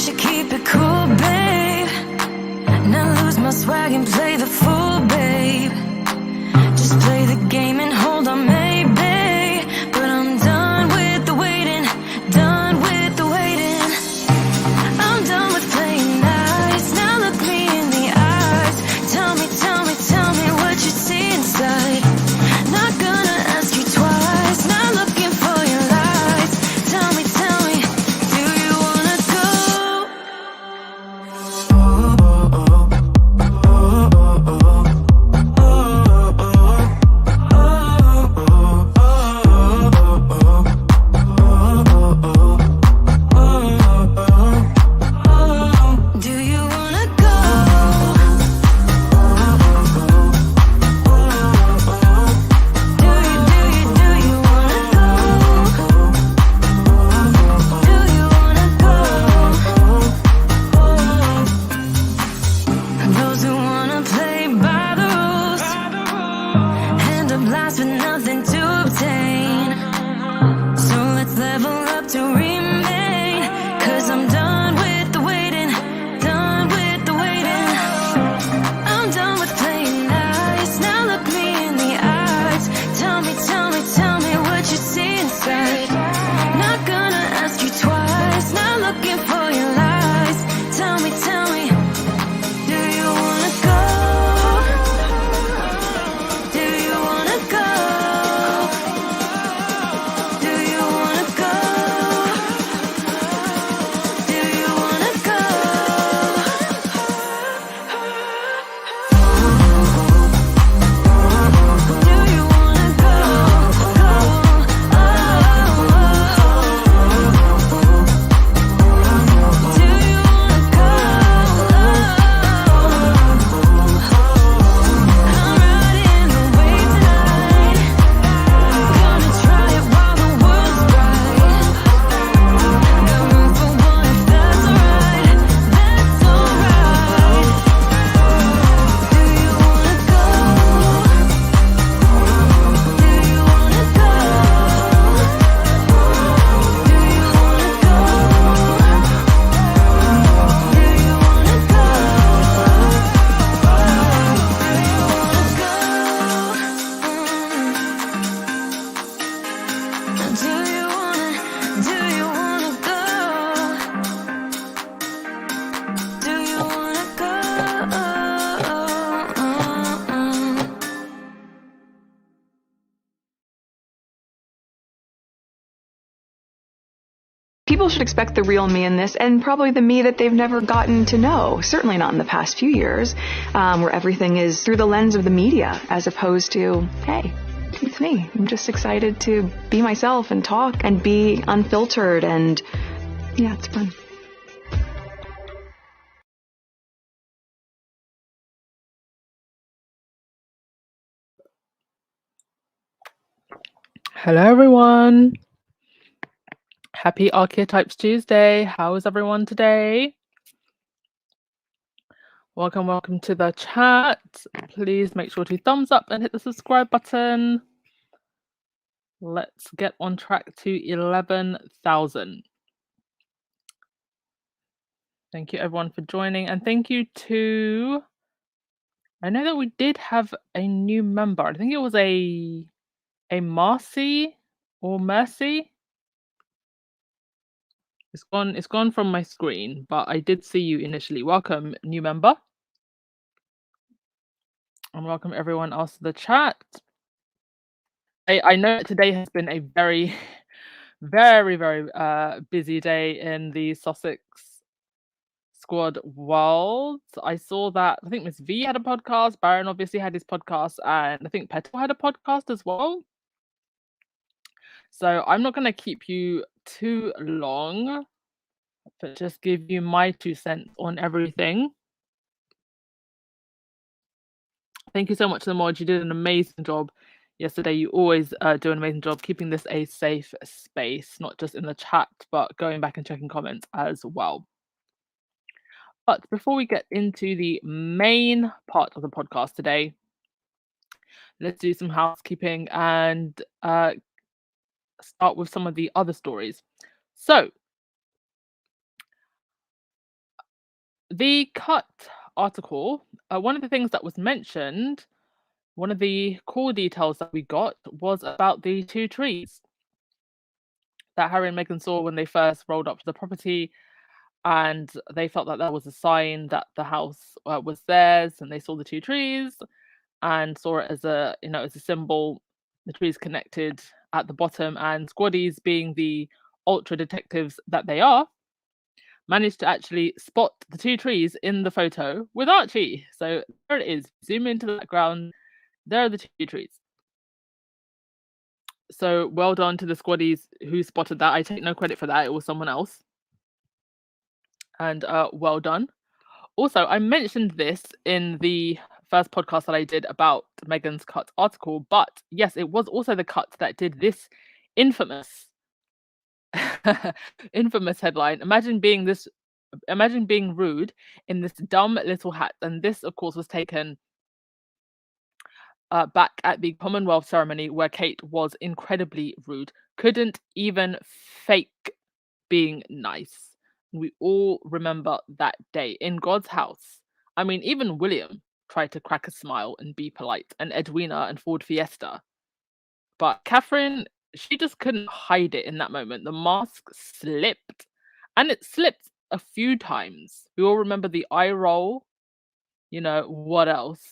should keep it cool, babe. Not lose my swag and play the fool, babe. Just play the game and hold on, maybe. But I'm done with the waiting, done with the waiting. I'm done with playing nice. Now look me in the eyes. Tell me what you see inside. Not gonna ask you twice. Not looking for your lies. Tell me, do you wanna go? Do you wanna go? Do you wanna go? Do you wanna go? Those who wanna play by the rules end up last with nothing to obtain. So let's level up to remain. 'Cause I'm done with the waiting, done with the waiting. I'm done with playing nice. Now look me in the eyes. Tell me what you see inside. Not gonna ask you twice. Not looking for your lies. Tell me, do you wanna go? Do you wanna go? Do you wanna go? Do you wanna go? Do you wanna go? Do you wanna go? I'm riding the wave tonight. Gonna try it while the world's bright. Got room for one if that's alright. That's alright. Do you wanna go? Do you wanna go? Do you wanna go? Do you wanna go? Do you wanna go? Do you wanna go? People should expect the real me in this, and probably the me that they've never gotten to know. Certainly not in the past few years, where everything is through the lens of the media, as opposed to, hey, it's me. I'm just excited to be myself and talk and be unfiltered, and yeah, it's fun. Hello, everyone. Happy Archetypes Tuesday. How is everyone today? Welcome to the chat. Please make sure to thumbs up and hit the subscribe button. Let's get on track to 11,000. Thank you, everyone, for joining. And thank you to... I know that we did have a new member. I think it was a Marcy or Mercy. It's gone from my screen, but I did see you initially. Welcome, new member. And welcome everyone else to the chat. I know that today has been a very, very, very busy day in the Sussex squad world. I saw that, I think Miss V had a podcast, Baron obviously had his podcast, and I think Petal had a podcast as well. So I'm not going to keep you too long, but just give you my 2 cents on everything. Thank you so much to the mods. You did an amazing job yesterday. You always do an amazing job keeping this a safe space, not just in the chat, but going back and checking comments as well. But before we get into the main part of the podcast today, let's do some housekeeping and start with some of the other stories. So The Cut article, one of the things that was mentioned, one of the core details that we got was about the two trees that Harry and Meghan saw when they first rolled up to the property, and they felt that that was a sign that the house was theirs, and they saw the two trees and saw it as a, you know, as a symbol. The trees connected at the bottom, and squaddies, being the ultra detectives that they are, managed to actually spot the two trees in the photo with Archie. So there it is. Zoom into the background. There are the two trees. So well done to the squaddies who spotted that. I take no credit for that. It was someone else. And well done. Also, I mentioned this in the first podcast that I did about Meghan's Cut article, but yes, it was also the Cut that did this infamous infamous headline. Imagine being rude in this dumb little hat. And this, of course, was taken back at the Commonwealth ceremony, where Kate was incredibly rude, couldn't even fake being nice. We all remember that day in God's house. I mean, even William tried to crack a smile and be polite, and Edwina and Ford Fiesta. But Catherine, she just couldn't hide it in that moment. The mask slipped, and it slipped a few times. We all remember the eye roll. You know, what else?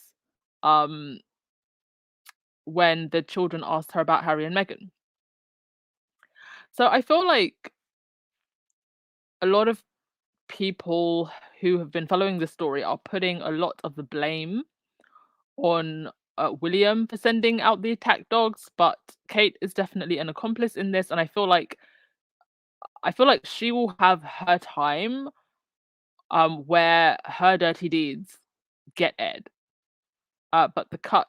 When the children asked her about Harry and Meghan. So I feel like a lot of people who have been following the story are putting a lot of the blame on William for sending out the attack dogs, but Kate is definitely an accomplice in this, and I feel like she will have her time where her dirty deeds get aired. But the Cut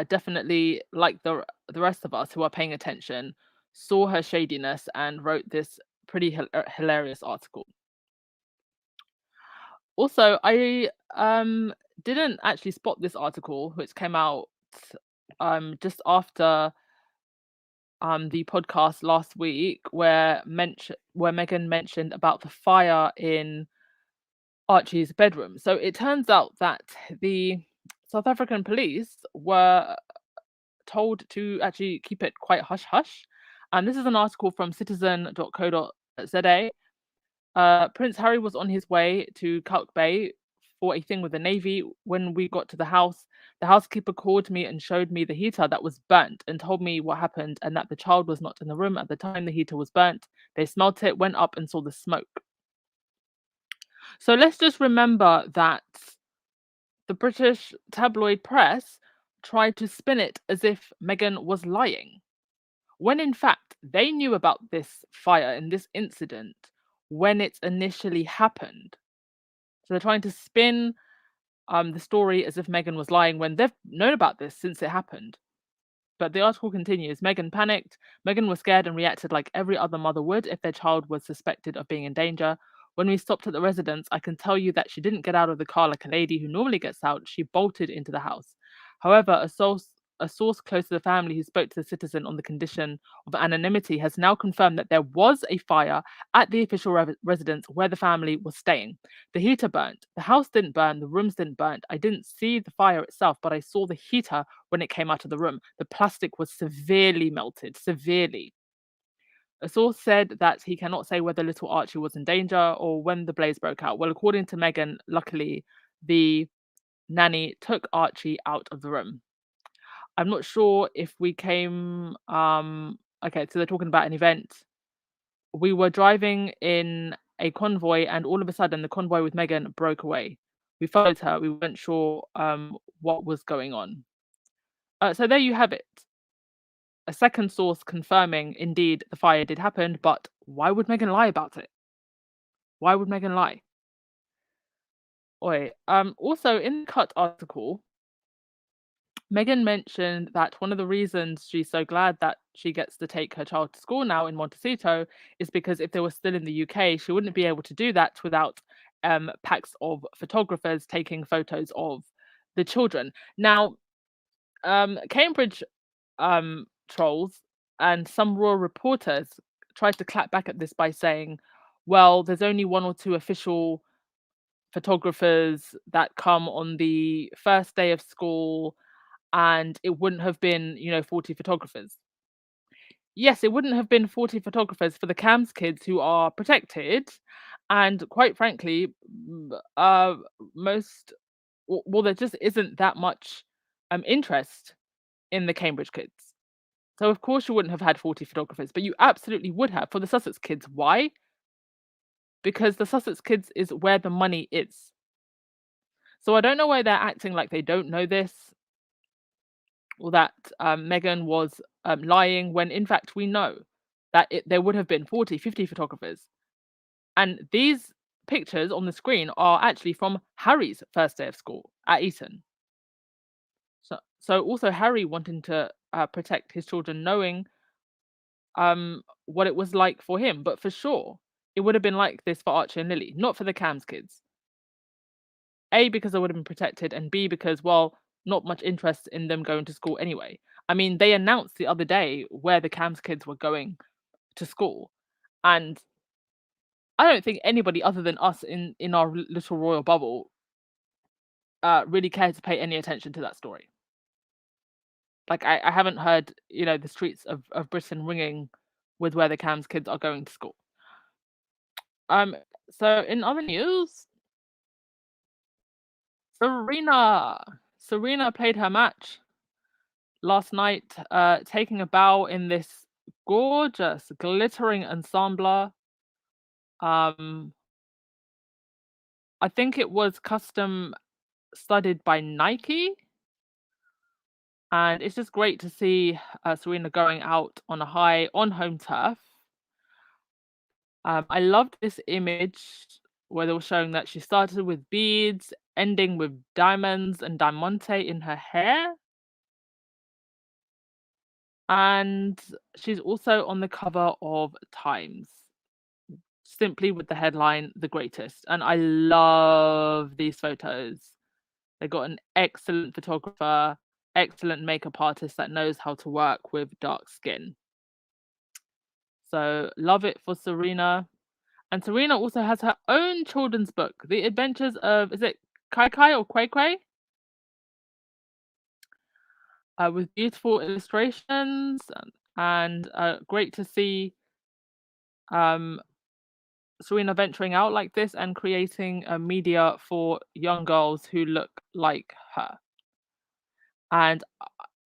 definitely, like the rest of us who are paying attention, saw her shadiness and wrote this pretty hilarious article. Also, I didn't actually spot this article, which came out just after the podcast last week, where Meghan mentioned about the fire in Archie's bedroom. So it turns out that the South African police were told to actually keep it quite hush hush. And this is an article from citizen.co.za. Prince Harry was on his way to Kalk Bay for a thing with the Navy. When we got to the house, the housekeeper called me and showed me the heater that was burnt and told me what happened and that the child was not in the room at the time the heater was burnt. They smelt it, went up and saw the smoke. So let's just remember that the British tabloid press tried to spin it as if Meghan was lying, when in fact they knew about this fire and this incident when it initially happened. So they're trying to spin the story as if Meghan was lying when they've known about this since it happened. But the article continues. Meghan panicked. Meghan was scared and reacted like every other mother would if their child was suspected of being in danger. When we stopped at the residence, I can tell you that she didn't get out of the car like a lady who normally gets out. She bolted into the house. However, a source close to the family who spoke to the Citizen on the condition of anonymity has now confirmed that there was a fire at the official residence where the family was staying. The heater burnt. The house didn't burn. The rooms didn't burn. I didn't see the fire itself, but I saw the heater when it came out of the room. The plastic was severely melted, severely. A source said that he cannot say whether little Archie was in danger or when the blaze broke out. Well, according to Meghan, luckily, the nanny took Archie out of the room. I'm not sure if we came. Okay, so they're talking about an event. We were driving in a convoy, and all of a sudden, the convoy with Meghan broke away. We followed her. We weren't sure what was going on. So there you have it. A second source confirming indeed the fire did happen, but why would Meghan lie about it? Why would Meghan lie? Also in the Cut article, Meghan mentioned that one of the reasons she's so glad that she gets to take her child to school now in Montecito is because if they were still in the UK, she wouldn't be able to do that without packs of photographers taking photos of the children. Now, Cambridge trolls and some royal reporters tried to clap back at this by saying, well, there's only one or two official photographers that come on the first day of school, and it wouldn't have been, 40 photographers. Yes, it wouldn't have been 40 photographers for the CAMS kids who are protected, and quite frankly, most well, there just isn't that much interest in the Cambridge kids. So of course you wouldn't have had 40 photographers, but you absolutely would have for the Sussex kids. Why? Because the Sussex kids is where the money is. So I don't know why they're acting like they don't know this, or that Meghan was lying, when in fact we know that there would have been 40, 50 photographers. And these pictures on the screen are actually from Harry's first day of school at Eton. So also Harry wanting to protect his children, knowing what it was like for him. But for sure, it would have been like this for Archie and Lily, not for the CAMS kids. A, because they would have been protected, and B, because, well, not much interest in them going to school anyway. I mean, they announced the other day where the CAMS kids were going to school, and I don't think anybody other than us in our little royal bubble really cared to pay any attention to that story. Like, I haven't heard, the streets of Britain ringing with where the CAMS kids are going to school. So in other news, Serena played her match last night, taking a bow in this gorgeous, glittering ensemble. I think it was custom studded by Nike. And it's just great to see Serena going out on a high on home turf. I loved this image where they were showing that she started with beads, ending with diamonds and diamante in her hair. And she's also on the cover of Times, simply with the headline, "The Greatest." And I love these photos. They got an excellent photographer, excellent makeup artist that knows how to work with dark skin. So love it for Serena. And Serena also has her own children's book, The Adventures of, is it Kai Kai or Quay Quay? With beautiful illustrations, and great to see Serena venturing out like this and creating a media for young girls who look like her. And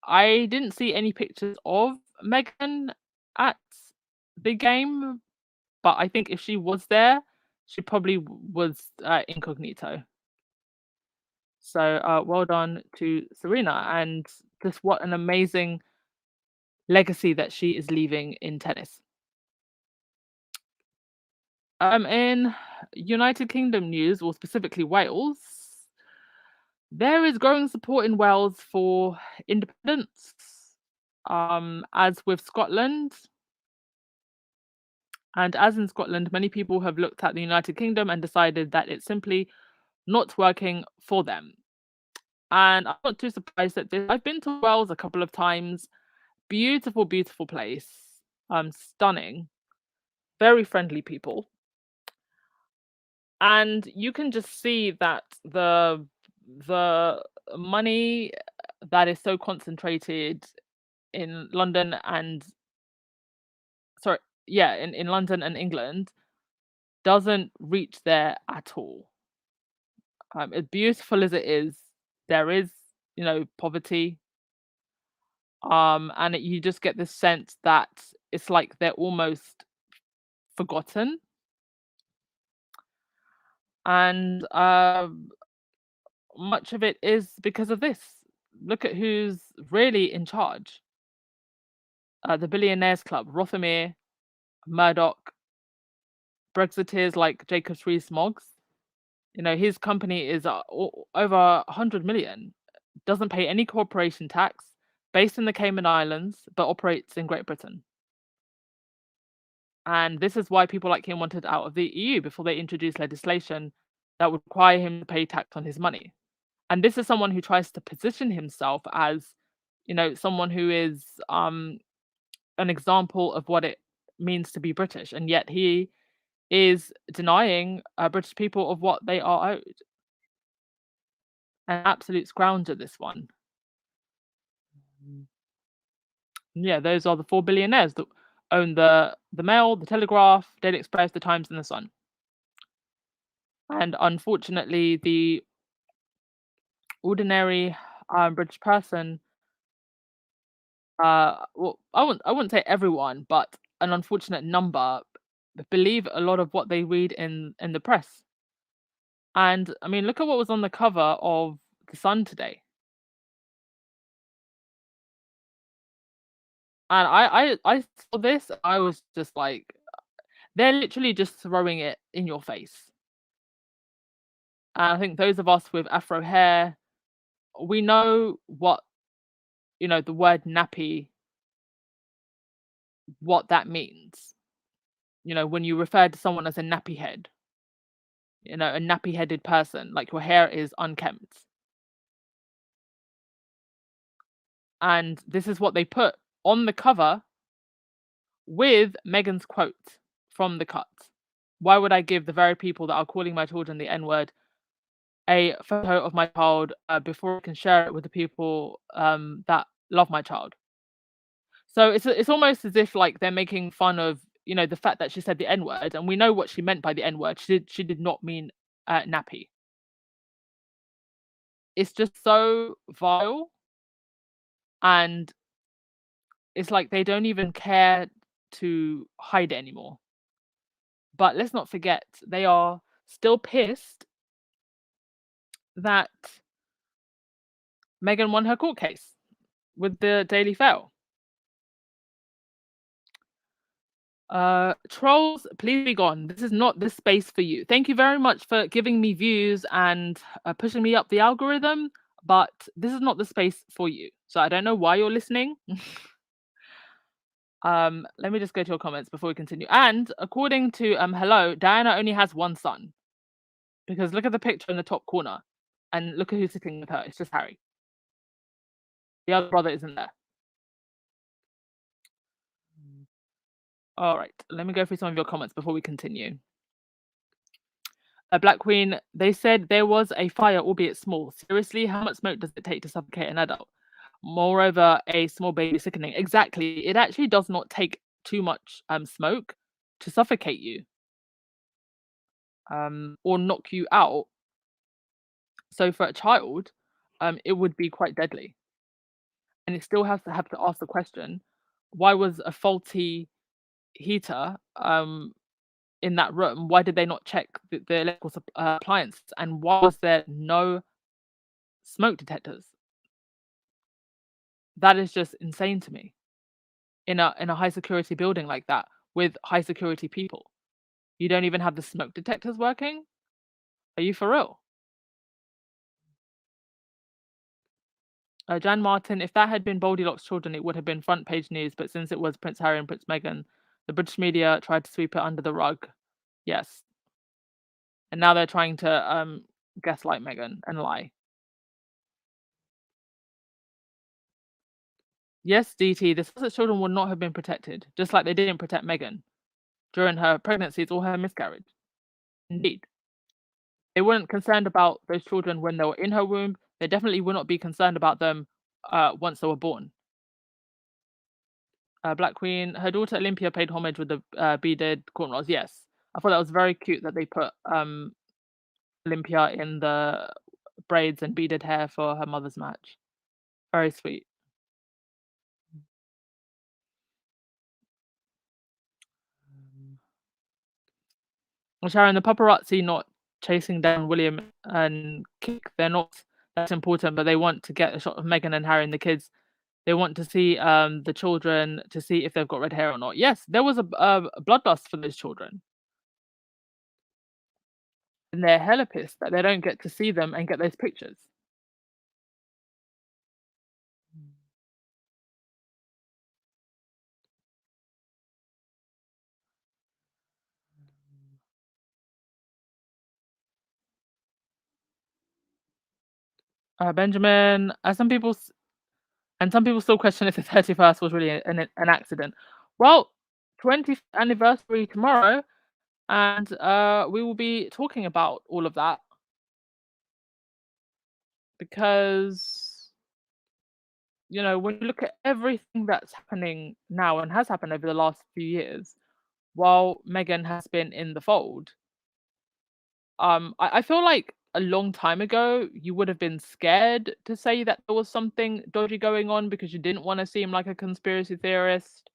I didn't see any pictures of Meghan at the game, but I think if she was there, she probably was incognito. So well done to Serena, and just what an amazing legacy that she is leaving in tennis. In United Kingdom news, or specifically Wales, there is growing support in Wales for independence. As with Scotland, and as in Scotland, many people have looked at the United Kingdom and decided that it's simply not working for them. And I'm not too surprised at this. I've been to Wales a couple of times. Beautiful, beautiful place. Stunning. Very friendly people. And you can just see that the money that is so concentrated in London and in London and England doesn't reach there at all. As beautiful as it is, there is, poverty. And you just get this sense that it's like they're almost forgotten. And much of it is because of this. Look at who's really in charge. The Billionaires Club, Rothermere, Murdoch, Brexiteers like Jacob Rees-Mogg. His company is over 100 million, doesn't pay any corporation tax, based in the Cayman Islands, but operates in Great Britain. And this is why people like him wanted out of the EU before they introduced legislation that would require him to pay tax on his money. And this is someone who tries to position himself as, someone who is an example of what it means to be British. And yet he is denying British people of what they are owed. An absolute scrounger, this one. Yeah, those are the 4 billionaires that own the Mail, the Telegraph, Daily Express, the Times, and the Sun. And unfortunately, the ordinary British person, well, I wouldn't say everyone, but an unfortunate number believe a lot of what they read in the press. And I mean, look at what was on the cover of the Sun today. And I saw this, I was just like, they're literally just throwing it in your face. And I think those of us with Afro hair, we know what, the word nappy, what that means. When you refer to someone as a nappy head, a nappy headed person, like your hair is unkempt. And this is what they put on the cover with Meghan's quote from the cut. Why would I give the very people that are calling my children the N word a photo of my child before I can share it with the people that love my child? So it's almost as if like they're making fun of the fact that she said the N word, and we know what she meant by the N word. She did not mean nappy. It's just so vile, and it's like they don't even care to hide it anymore. But let's not forget, they are still pissed that Meghan won her court case with the Daily Fail. Trolls, please be gone. This is not the space for you. Thank you very much for giving me views and pushing me up the algorithm, but this is not the space for you. So I don't know why you're listening. Let me just go to your comments before we continue. And according to Hello, Diana only has one son. Because look at the picture in the top corner and look at who's sitting with her. It's just Harry. The other brother isn't there. All right, let me go through some of your comments before we continue. Black Queen, they said there was a fire, albeit small. Seriously, how much smoke does it take to suffocate an adult? Moreover, a small baby sickening. Exactly. It actually does not take too much smoke to suffocate you or knock you out. So for a child, it would be quite deadly. And it still has to have to ask the question, why was a faulty heater in that room? Why did they not check the electrical appliances? And why was there no smoke detectors? That is just insane to me. In a high security building like that with high security people, you don't even have the smoke detectors working? Are you for real? Jan Martin, if that had been Goldilocks' children, it would have been front page news. But since it was Prince Harry and Prince Meghan, the British media tried to sweep it under the rug. Yes. And now they're trying to gaslight Meghan and lie. Yes, DT, the Sussex children would not have been protected, just like they didn't protect Meghan during her pregnancies or her miscarriage. Indeed. They weren't concerned about those children when they were in her womb. They definitely would not be concerned about them once they were born. Black Queen, her daughter Olympia paid homage with the beaded cornrows. Yes, I thought that was very cute that they put Olympia in the braids and beaded hair for her mother's match. Very sweet. Sharon, the paparazzi not chasing down William and Kick, they're not that's important, but they want to get a shot of Meghan and Harry and the kids. They want to see the children to see if they've got red hair or not. Yes, there was a bloodlust for those children. And they're hella pissed that they don't get to see them and get those pictures. Benjamin, some people still question if the 31st was really an accident. Well, 20th anniversary tomorrow. And we will be talking about all of that because, when you look at everything that's happening now and has happened over the last few years, while Meghan has been in the fold, I feel like a long time ago you would have been scared to say that there was something dodgy going on because you didn't want to seem like a conspiracy theorist.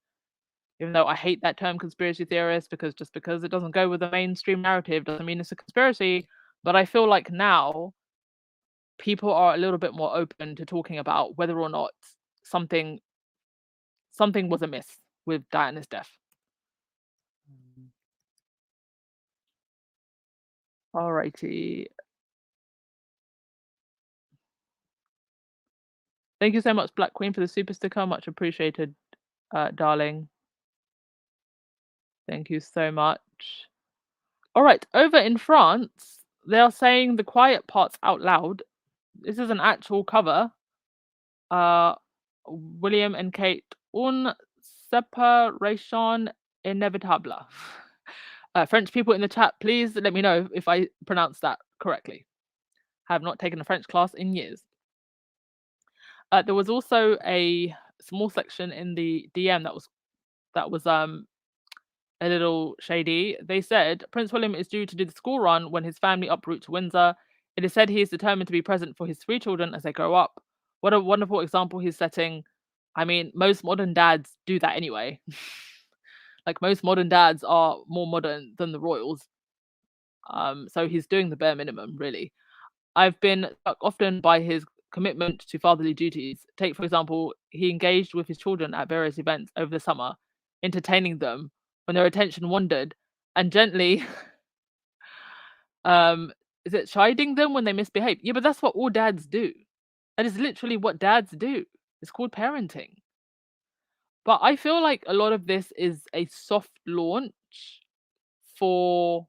Even though I hate that term conspiracy theorist, because just because it doesn't go with the mainstream narrative doesn't mean it's a conspiracy. But I feel like now people are a little bit more open to talking about whether or not something something was amiss with Diana's death. Alrighty. Thank you so much, Black Queen, for the super sticker. Much appreciated, darling. Thank you so much. All right, over in France, they are saying the quiet parts out loud. This is an actual cover. William and Kate, une séparation inévitable. French people in the chat, please let me know if I pronounced that correctly. Have not taken a French class in years. There was also a small section in the DM that was a little shady. They said Prince William is due to do the school run when his family uproot to Windsor. It is said he is determined to be present for his 3 children as they grow up. What a wonderful example he's setting. I mean, most modern dads do that anyway. Like, most modern dads are more modern than the royals. So he's doing the bare minimum, really. I've been struck often by his commitment to fatherly duties. Take, for example, he engaged with his children at various events over the summer, entertaining them when their attention wandered, and gently is it chiding them when they misbehave? Yeah, but that's what all dads do. That is literally what dads do. It's called parenting. But I feel like a lot of this is a soft launch for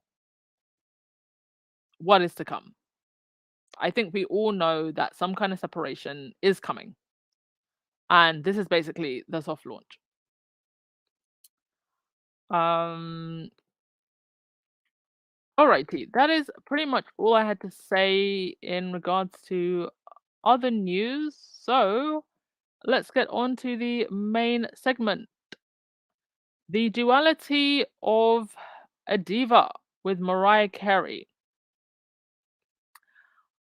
what is to come. I think we all know that some kind of separation is coming. And this is basically the soft launch. Alrighty, that is pretty much all I had to say in regards to other news. So let's get on to the main segment. The duality of a diva with Mariah Carey.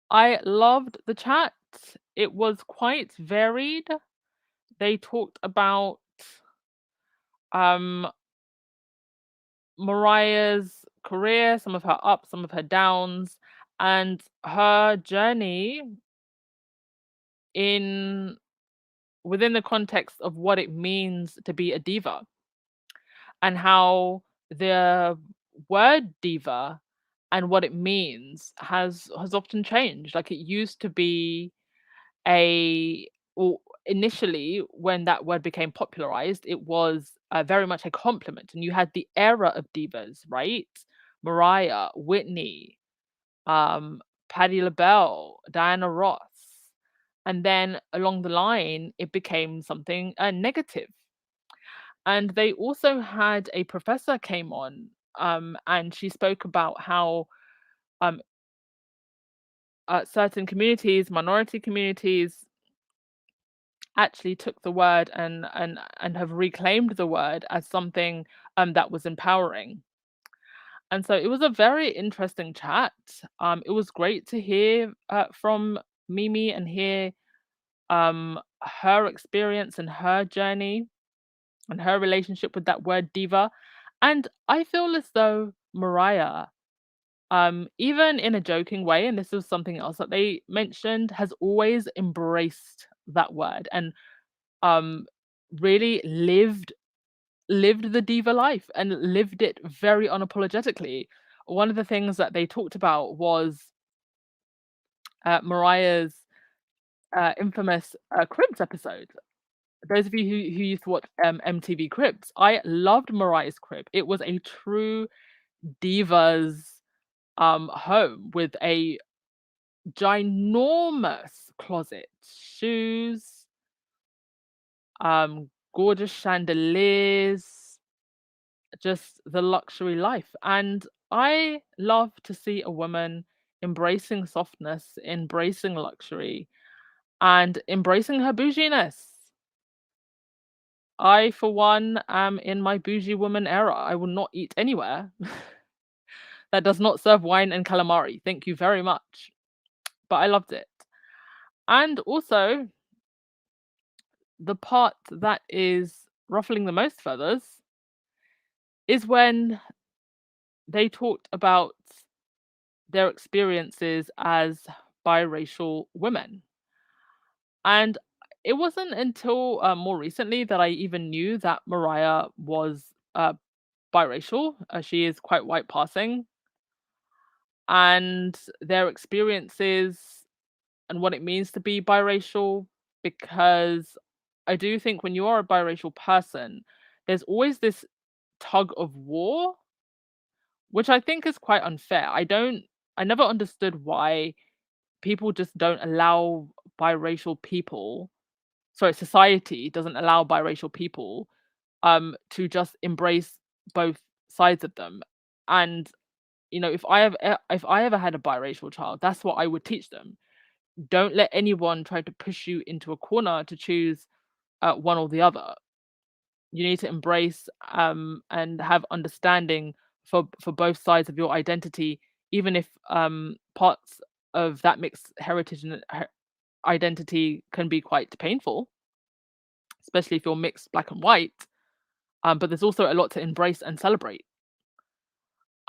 I loved the chat. It was quite varied. They talked about Mariah's career, some of her ups, some of her downs, and her journey within the context of what it means to be a diva, and how the word diva and what it means has often changed. Like, it used to be initially, when that word became popularized, it was very much a compliment, and you had the era of divas, right? Mariah, Whitney, Patti LaBelle, Diana Ross, and then along the line it became something negative. And they also had a professor came on, and she spoke about how certain communities, minority communities, actually took the word and have reclaimed the word as something that was empowering. And so it was a very interesting chat. It was great to hear from Mimi and hear her experience and her journey and her relationship with that word diva. And I feel as though Mariah, even in a joking way, and this was something else that they mentioned, has always embraced that word and really lived the diva life and lived it very unapologetically. One of the things that they talked about was Mariah's infamous Cribs episode. Those of you who used to watch MTV Cribs, I loved Mariah's crib. It was a true diva's home with a ginormous closet, shoes, gorgeous chandeliers, just the luxury life. And I love to see a woman embracing softness, embracing luxury, and embracing her bouginess. I, for one, am in my bougie woman era. I will not eat anywhere that does not serve wine and calamari. Thank you very much. But I loved it. And also, the part that is ruffling the most feathers is when they talked about their experiences as biracial women. And it wasn't until more recently that I even knew that Mariah was biracial. She is quite white passing, and their experiences and what it means to be biracial. Because I do think when you are a biracial person, there's always this tug of war, which I think is quite unfair. I never understood why people just don't allow biracial people, sorry, society doesn't allow biracial people to just embrace both sides of them. And if I ever had a biracial child, that's what I would teach them. Don't let anyone try to push you into a corner to choose one or the other. You need to embrace and have understanding for both sides of your identity, even if parts of that mixed heritage and identity can be quite painful, especially if you're mixed black and white. But there's also a lot to embrace and celebrate.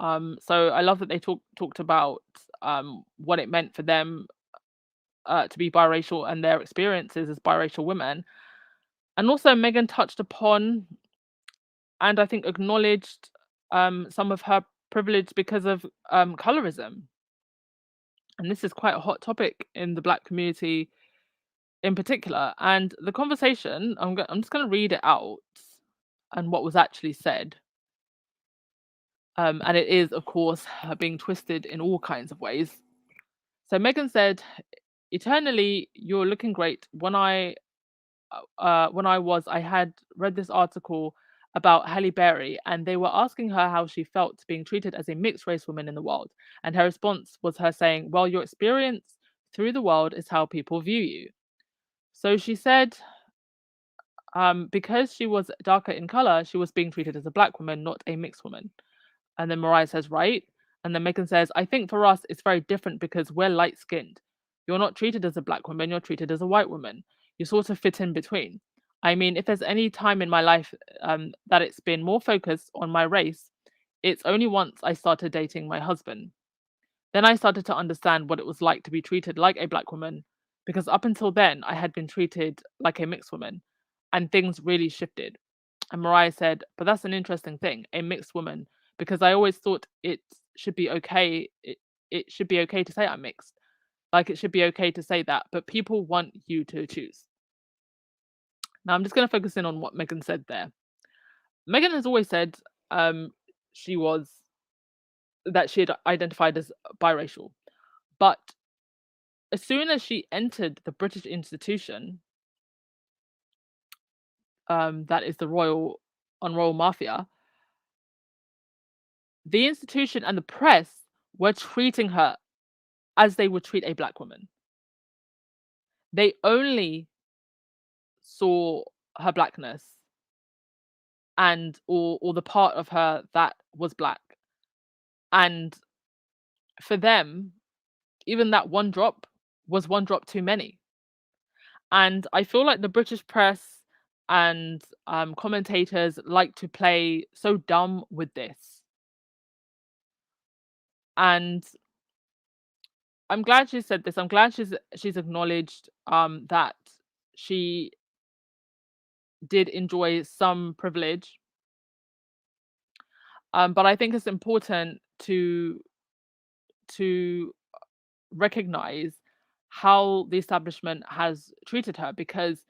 So I love that they talked about what it meant for them to be biracial and their experiences as biracial women. And also Megan touched upon, and I think acknowledged, some of her privilege because of colorism. And this is quite a hot topic in the Black community in particular. And the conversation, I'm just going to read it out and what was actually said. And it is, of course, being twisted in all kinds of ways. So Megan said, "Eternally, you're looking great. When I had read this article about Halle Berry, and they were asking her how she felt being treated as a mixed race woman in the world. And her response was her saying, well, your experience through the world is how people view you." So she said, because she was darker in color, she was being treated as a black woman, not a mixed woman. And then Mariah says, right. And then Megan says, I think for us, it's very different because we're light skinned. You're not treated as a black woman, you're treated as a white woman. You sort of fit in between. I mean, if there's any time in my life that it's been more focused on my race, it's only once I started dating my husband. Then I started to understand what it was like to be treated like a black woman, because up until then, I had been treated like a mixed woman, and things really shifted. And Mariah said, but that's an interesting thing, a mixed woman, because I always thought it should be okay. It should be okay to say I'm mixed. Like it should be okay to say that, but people want you to choose. Now I'm just going to focus in on what Megan said there. Megan has always said she had identified as biracial, but as soon as she entered the British institution, that is the Royal Mafia, the institution and the press were treating her as they would treat a black woman. They only saw her blackness and or the part of her that was black. And for them, even that one drop was one drop too many. And I feel like the British press and commentators like to play so dumb with this. And I'm glad she said this. I'm glad she's acknowledged that she did enjoy some privilege. But I think it's important to recognize how the establishment has treated her, because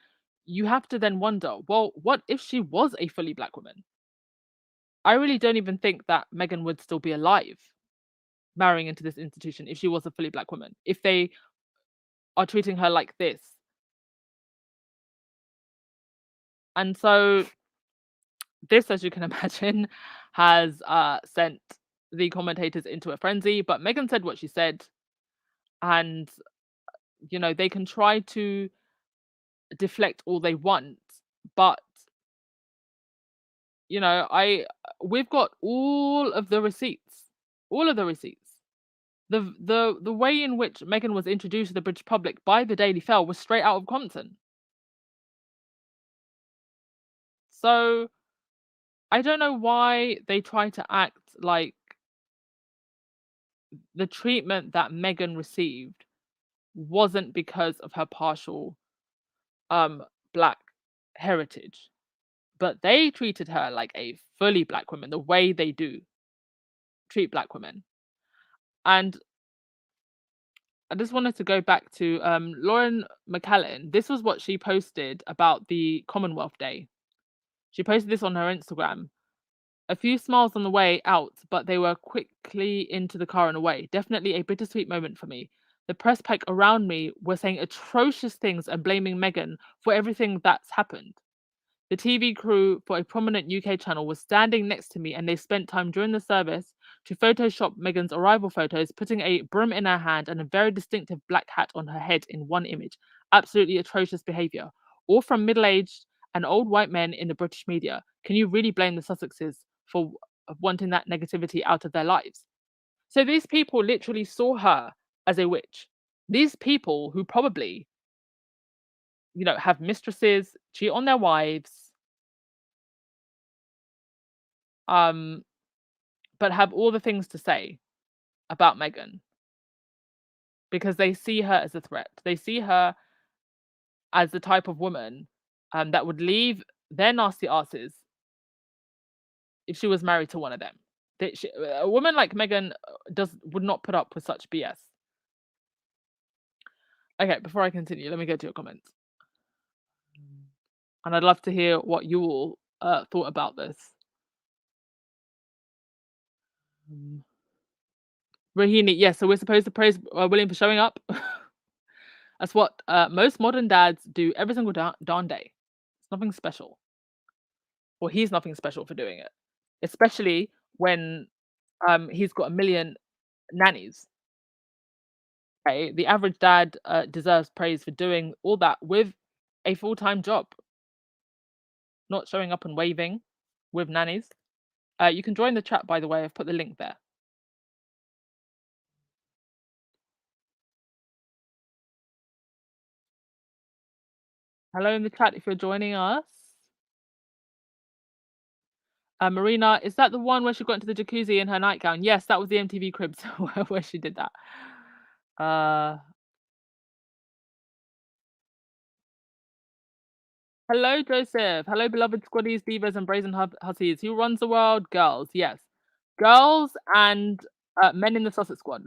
you have to then wonder, well, what if she was a fully black woman? I really don't even think that Meghan would still be alive marrying into this institution if she was a fully black woman, if they are treating her like this. And so this, as you can imagine, has sent the commentators into a frenzy. But Meghan said what she said, and they can try to deflect all they want, but I we've got all of the receipts, all of the receipts. The way in which Meghan was introduced to the British public by the Daily Mail was straight out of Compton. So I don't know why they try to act like the treatment that Meghan received wasn't because of her partial black heritage, but they treated her like a fully black woman, the way they do treat black women. And I just wanted to go back to Lauren McCallan. This was what she posted about the Commonwealth Day. She posted this on her Instagram. A few smiles on the way out, but they were quickly into the car and away. Definitely a bittersweet moment for me. The press pack around me were saying atrocious things and blaming Meghan for everything that's happened. The TV crew for a prominent UK channel was standing next to me, and they spent time during the service to Photoshop Meghan's arrival photos, putting a broom in her hand and a very distinctive black hat on her head in one image. Absolutely atrocious behaviour. All from middle-aged and old white men in the British media. Can you really blame the Sussexes for wanting that negativity out of their lives? So these people literally saw her as a witch. These people who probably, have mistresses, cheat on their wives, but have all the things to say about Meghan because they see her as a threat. They see her as the type of woman that would leave their nasty asses if she was married to one of them. A woman like Meghan would not put up with such BS. Okay, before I continue, let me go to your comments. And I'd love to hear what you all thought about this. Rahini, yes, so we're supposed to praise William for showing up. That's what most modern dads do every single darn day. It's nothing special. Well, he's nothing special for doing it, especially when he's got a million nannies. Okay, the average dad deserves praise for doing all that with a full-time job, not showing up and waving with nannies. You can join the chat, by the way. I've put the link there. Hello in the chat if you're joining us. Marina, is that the one where she got into the jacuzzi in her nightgown? Yes, that was the MTV Cribs where she did that. Hello, Joseph. Hello, beloved squaddies, divas, and brazen hussies. Who runs the world? Girls. Yes. Girls and men in the Sussex squad.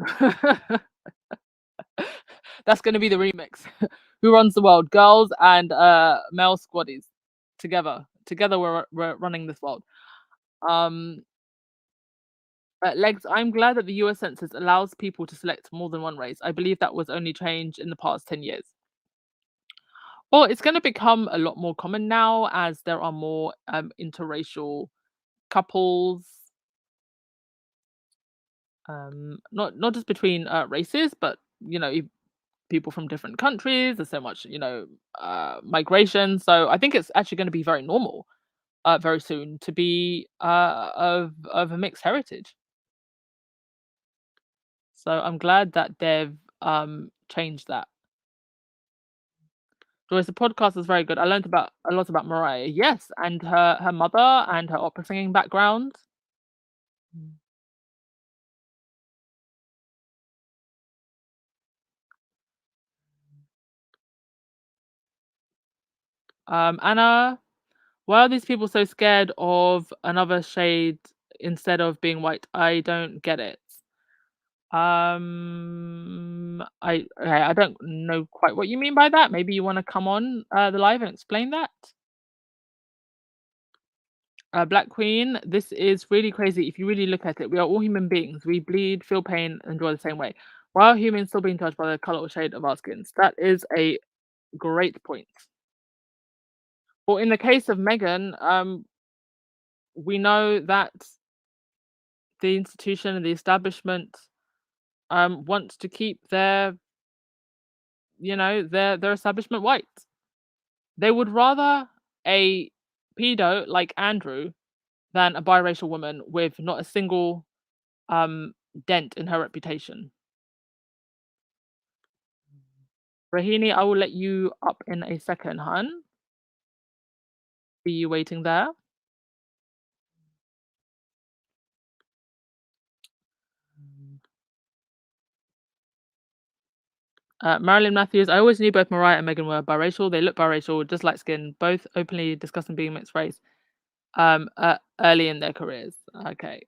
That's going to be the remix. Who runs the world? Girls and male squaddies. Together we're running this world. Legs, I'm glad that the US census allows people to select more than one race. I believe that was only changed in the past 10 years. Well, it's going to become a lot more common now as there are more interracial couples. Not just between races, but people from different countries. There's so much migration. So I think it's actually going to be very normal very soon to be of a mixed heritage. So I'm glad that they've changed that. Joyce, the podcast is very good. I learned a lot about Mariah. Yes, and her mother and her opera singing background. Anna, why are these people so scared of another shade instead of being white? I don't get it. I don't know quite what you mean by that. Maybe you want to come on the live and explain that. Black Queen, this is really crazy. If you really look at it, we are all human beings. We bleed, feel pain, and enjoy the same way. Why are humans still being judged by the color or shade of our skins? That is a great point. Well, in the case of Meghan, we know that the institution and the establishment wants to keep their establishment white. They would rather a pedo like Andrew than a biracial woman with not a single dent in her reputation. Rahini, I will let you up in a second, hun. See you waiting there. Marilyn Matthews, I always knew both Mariah and Meghan were biracial. They look biracial, just light skin, both openly discussing being mixed race early in their careers. Okay.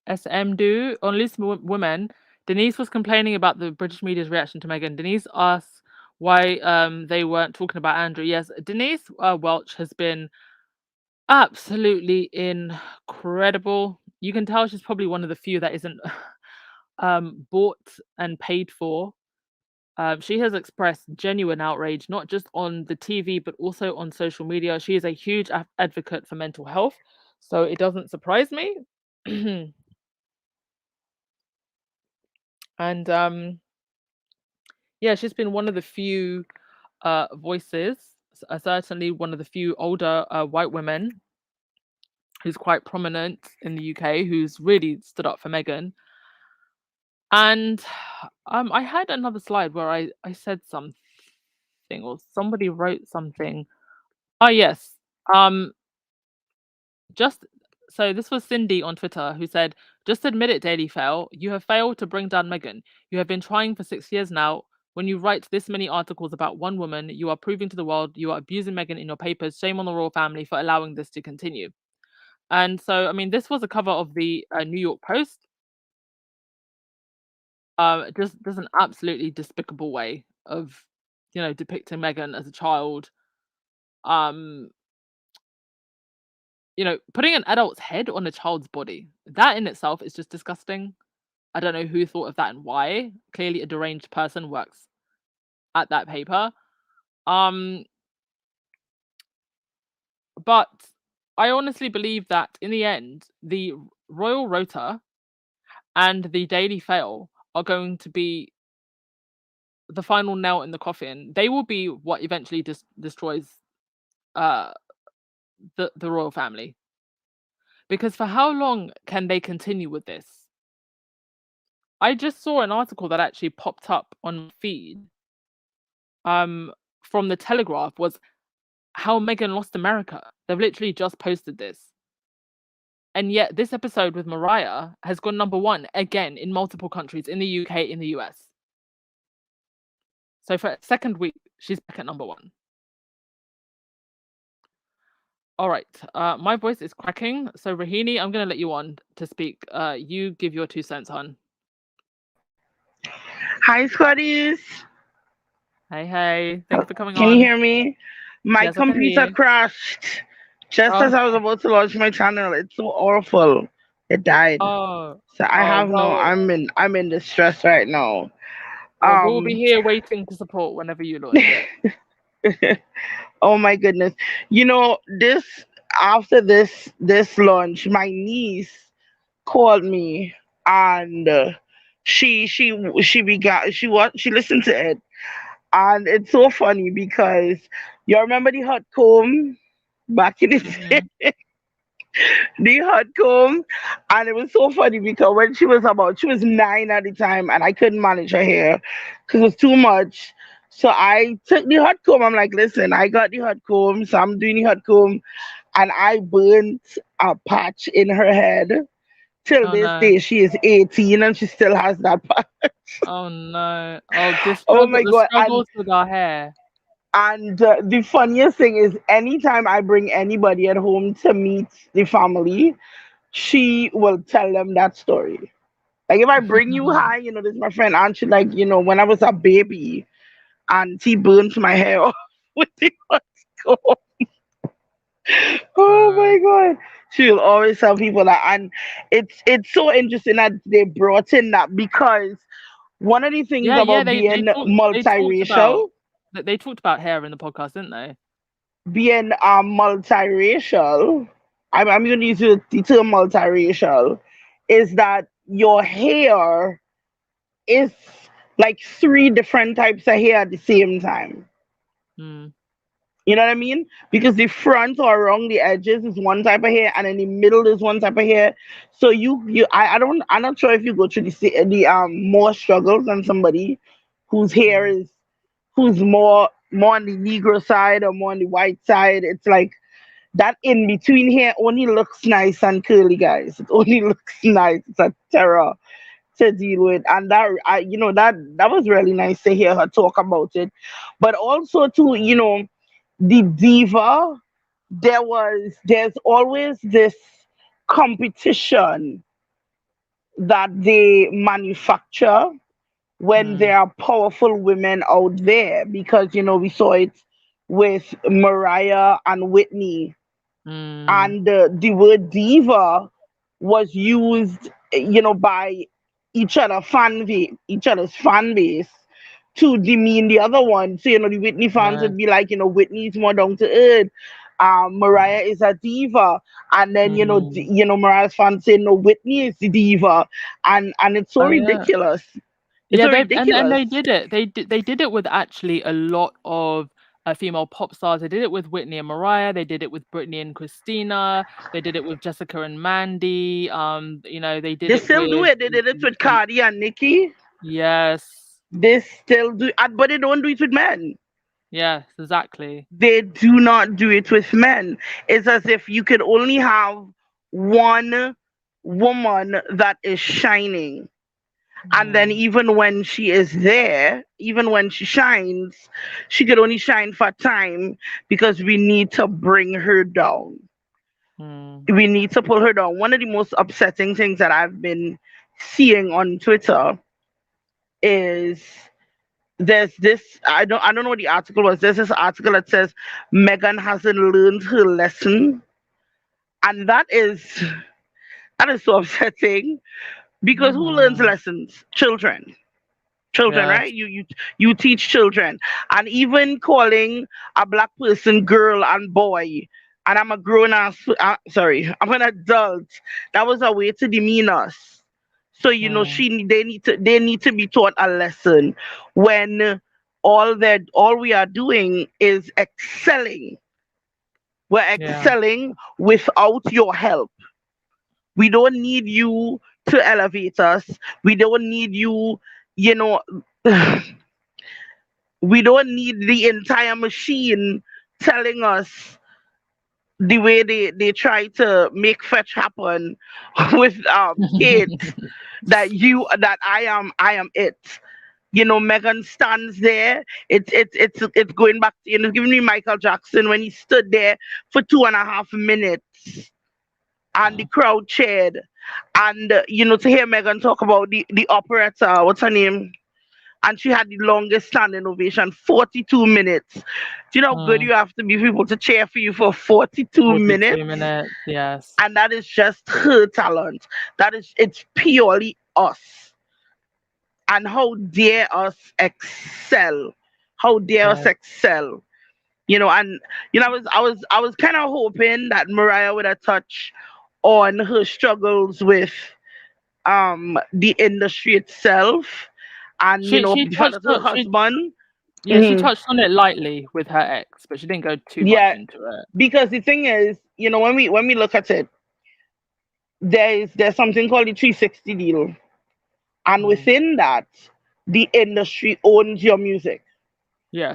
SM do on Loose Women. Denise was complaining about the British media's reaction to Meghan. Denise asks why they weren't talking about Andrew. Yes, Denise Welch has been absolutely incredible. You can tell she's probably one of the few that isn't bought and paid for. She has expressed genuine outrage, not just on the TV, but also on social media. She is a huge advocate for mental health, so it doesn't surprise me. And yeah, she's been one of the few voices, certainly one of the few older white women who's quite prominent in the UK, who's really stood up for Meghan. And I had another slide where I said something, or somebody wrote something. Oh yes. So this was Cindy on Twitter who said, "Just admit it, Daily Fail. You have failed to bring down Meghan. You have been trying for 6 years now. When you write this many articles about one woman, you are proving to the world you are abusing Meghan in your papers. Shame on the royal family for allowing this to continue." And so, I mean, this was a cover of the New York Post. Just an absolutely despicable way of, depicting Meghan as a child. Putting an adult's head on a child's body, that in itself is just disgusting. I don't know who thought of that and why. Clearly a deranged person works at that paper. But I honestly believe that in the end, the Royal Rota and the Daily Fail are going to be the final nail in the coffin. They will be what eventually destroys the royal family. Because for how long can they continue with this? I just saw an article that actually popped up on my feed from the Telegraph, was how Meghan lost America. They've literally just posted this. And yet this episode with Mariah has gone #1 again in multiple countries, in the UK, in the US. So for a second week, she's back at #1. All right, my voice is cracking. So Rahini, I'm going to let you on to speak. You give your 2 cents, hon. Hi, Scotties. Hey. Thanks for coming on. Can you hear me? My Yes, I can hear computer you. crashed just as I was about to launch my channel. It's so awful. It died. Oh, So I have well, I'm in distress right now. we'll be here waiting to support whenever you launch it. Oh my goodness. After this launch, my niece called me, and she listened to it. And it's so funny because you remember the hot comb back in the day? The hot comb. And it was so funny because when she was 9 at the time, and I couldn't manage her hair because it was too much. So I took the hot comb. I'm like, listen, I got the hot comb, so I'm doing the hot comb. And I burnt a patch in her head. Till Oh, this no. day, she is 18 and she still has that patch. Oh no. Oh, Oh my God. struggles with our hair. And the funniest thing is, anytime I bring anybody at home to meet the family, she will tell them that story. Like if I bring you, hi, this is my friend Auntie, like, when I was a baby, Auntie burnt my hair off with the hot comb. Oh my God. She'll always tell people that. And it's so interesting that they brought in that, because one of the things Yeah, about they being talked about. multiracial, They talked about hair in the podcast, didn't they? being multiracial, I'm going to use the term multiracial, is that your hair is like three different types of hair at the same time. Mm. You know what I mean? Because the front or around the edges is one type of hair, and in the middle is one type of hair. So I'm not sure if you go through the more struggles than somebody whose hair Mm. is who's more on the Negro side or more on the white side. It's like that in between hair only looks nice and curly, guys. It only looks nice. It's a terror to deal with, and that was really nice to hear her talk about it. But also too, the diva, there's always this competition that they manufacture when Mm. there are powerful women out there, because we saw it with Mariah and Whitney, Mm. and the word diva was used, by each other's fan base to demean the other one. So the Whitney fans Yeah. would be like, Whitney's more down to earth. Mariah is a diva, and then Mm. Mariah's fans say no, Whitney is the diva, and it's so Oh yeah. ridiculous. It's Yeah, so and ridiculous. they did it. They did it with actually a lot of female pop stars. They did it with Whitney and Mariah. They did it with Britney and Christina. They did it with Jessica and Mandy. They did They it still do with it. They did it with Cardi and Nicki. yes, They still do, but they don't do it with men. yes, exactly. They do not do it with men. It's as if you could only have one woman that is shining. And then Mm. even when she is there, even when she shines, she could only shine for time, because we need to bring her down. Mm. We need to pull her down. One of the most upsetting things that I've been seeing on Twitter is there's this I don't know what the article was. There's this article that says Megan hasn't learned her lesson, and that is so upsetting, because who learns Mm. lessons? Children, Yes. right? You teach children. And even calling a black person girl and boy, and I'm a grown ass, sorry, I'm an adult, that was a way to demean us. So Mm. they need to be taught a lesson, when all we are doing is excelling. We're Yeah. excelling without your help. We don't need you to elevate us. We don't need you, you know we don't need the entire machine telling us the way they try to make fetch happen with Kate, that I am it. Megan stands there. It's going back to, giving me Michael Jackson when he stood there for 2.5 minutes, and the Mm. crowd cheered. And to hear Megan talk about the operetta, what's her name? And she had the longest standing ovation, 42 minutes. Do you know how good Mm. you have to be for people to cheer for you for 42 42 minutes? minutes. Yes. And that is just her talent. It's purely us. And how dare us excel? How dare us Yes. excel? And I was kind of hoping that Mariah would have touched on her struggles with the industry itself, and She the fact touched that her on husband. she Mhm. touched on it lightly with her ex, but she didn't go too much Yeah, into it. because the thing is, when we look at it, there's something called the 360 deal, and Mm. within that, the industry owns your music,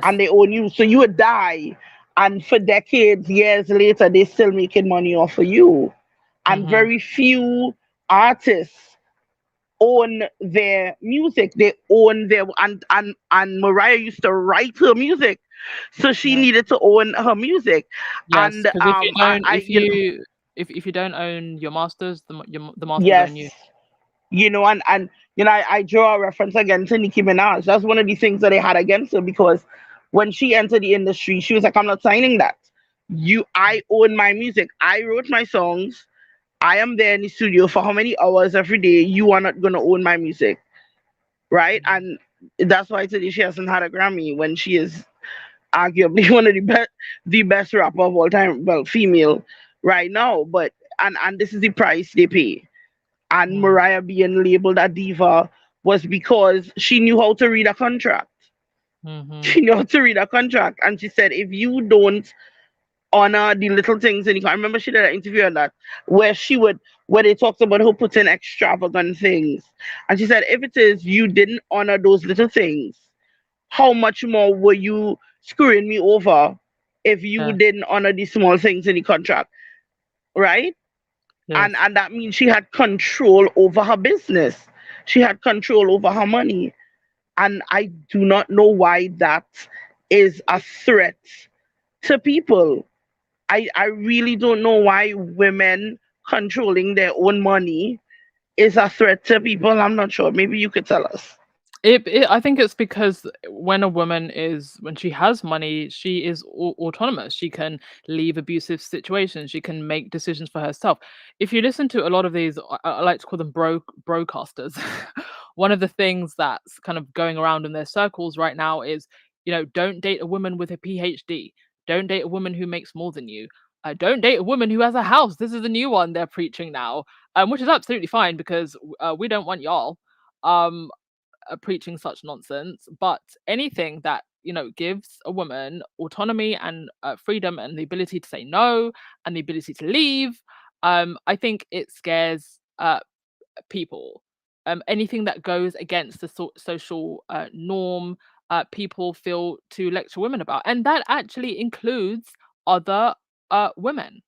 and Yes. they own you. So you would die, and for decades, years later, they're still making money off of you. And Mhm. very few artists own their music. They own their and Mariah used to write her music, so she Yeah. needed to own her music. Yes, And because if you don't, I if you don't own your masters, the masters yes, own you. and I draw a reference again to Nicki Minaj. That's one of the things that they had against her, because when she entered the industry, she was like, I'm not signing that. I own my music. I wrote my songs. I am there in the studio for how many hours every day. You are not gonna own my music, right? And that's why today she hasn't had a Grammy, when she is arguably one of the best rapper of all time, well, female right now. But and this is the price they pay. And Mm. Mariah being labeled a diva was because she knew how to read a contract. Mm-hmm. She knew how to read a contract, and she said, if you don't honor the little things, and I remember she did an interview on that where they talked about her putting extravagant things, and she said, if it is you didn't honor those little things, how much more were you screwing me over if you Yeah. didn't honor the small things in the contract, right? Yes. And that means she had control over her business. She had control over her money. And I do not know why that is a threat to people. I really don't know why women controlling their own money is a threat to people. I'm not sure. Maybe you could tell us. I think it's because when she has money, she is autonomous. She can leave abusive situations. She can make decisions for herself. If you listen to a lot of these, I like to call them broadcasters. One of the things that's kind of going around in their circles right now is, don't date a woman with a PhD. Don't date a woman who makes more than you. Don't date a woman who has a house. This is the new one they're preaching now, which is absolutely fine because we don't want y'all. Um, Preaching such nonsense, but anything that gives a woman autonomy and freedom and the ability to say no and the ability to leave, I think it scares people. Anything that goes against the social norm, people feel to lecture women about, and that actually includes other women.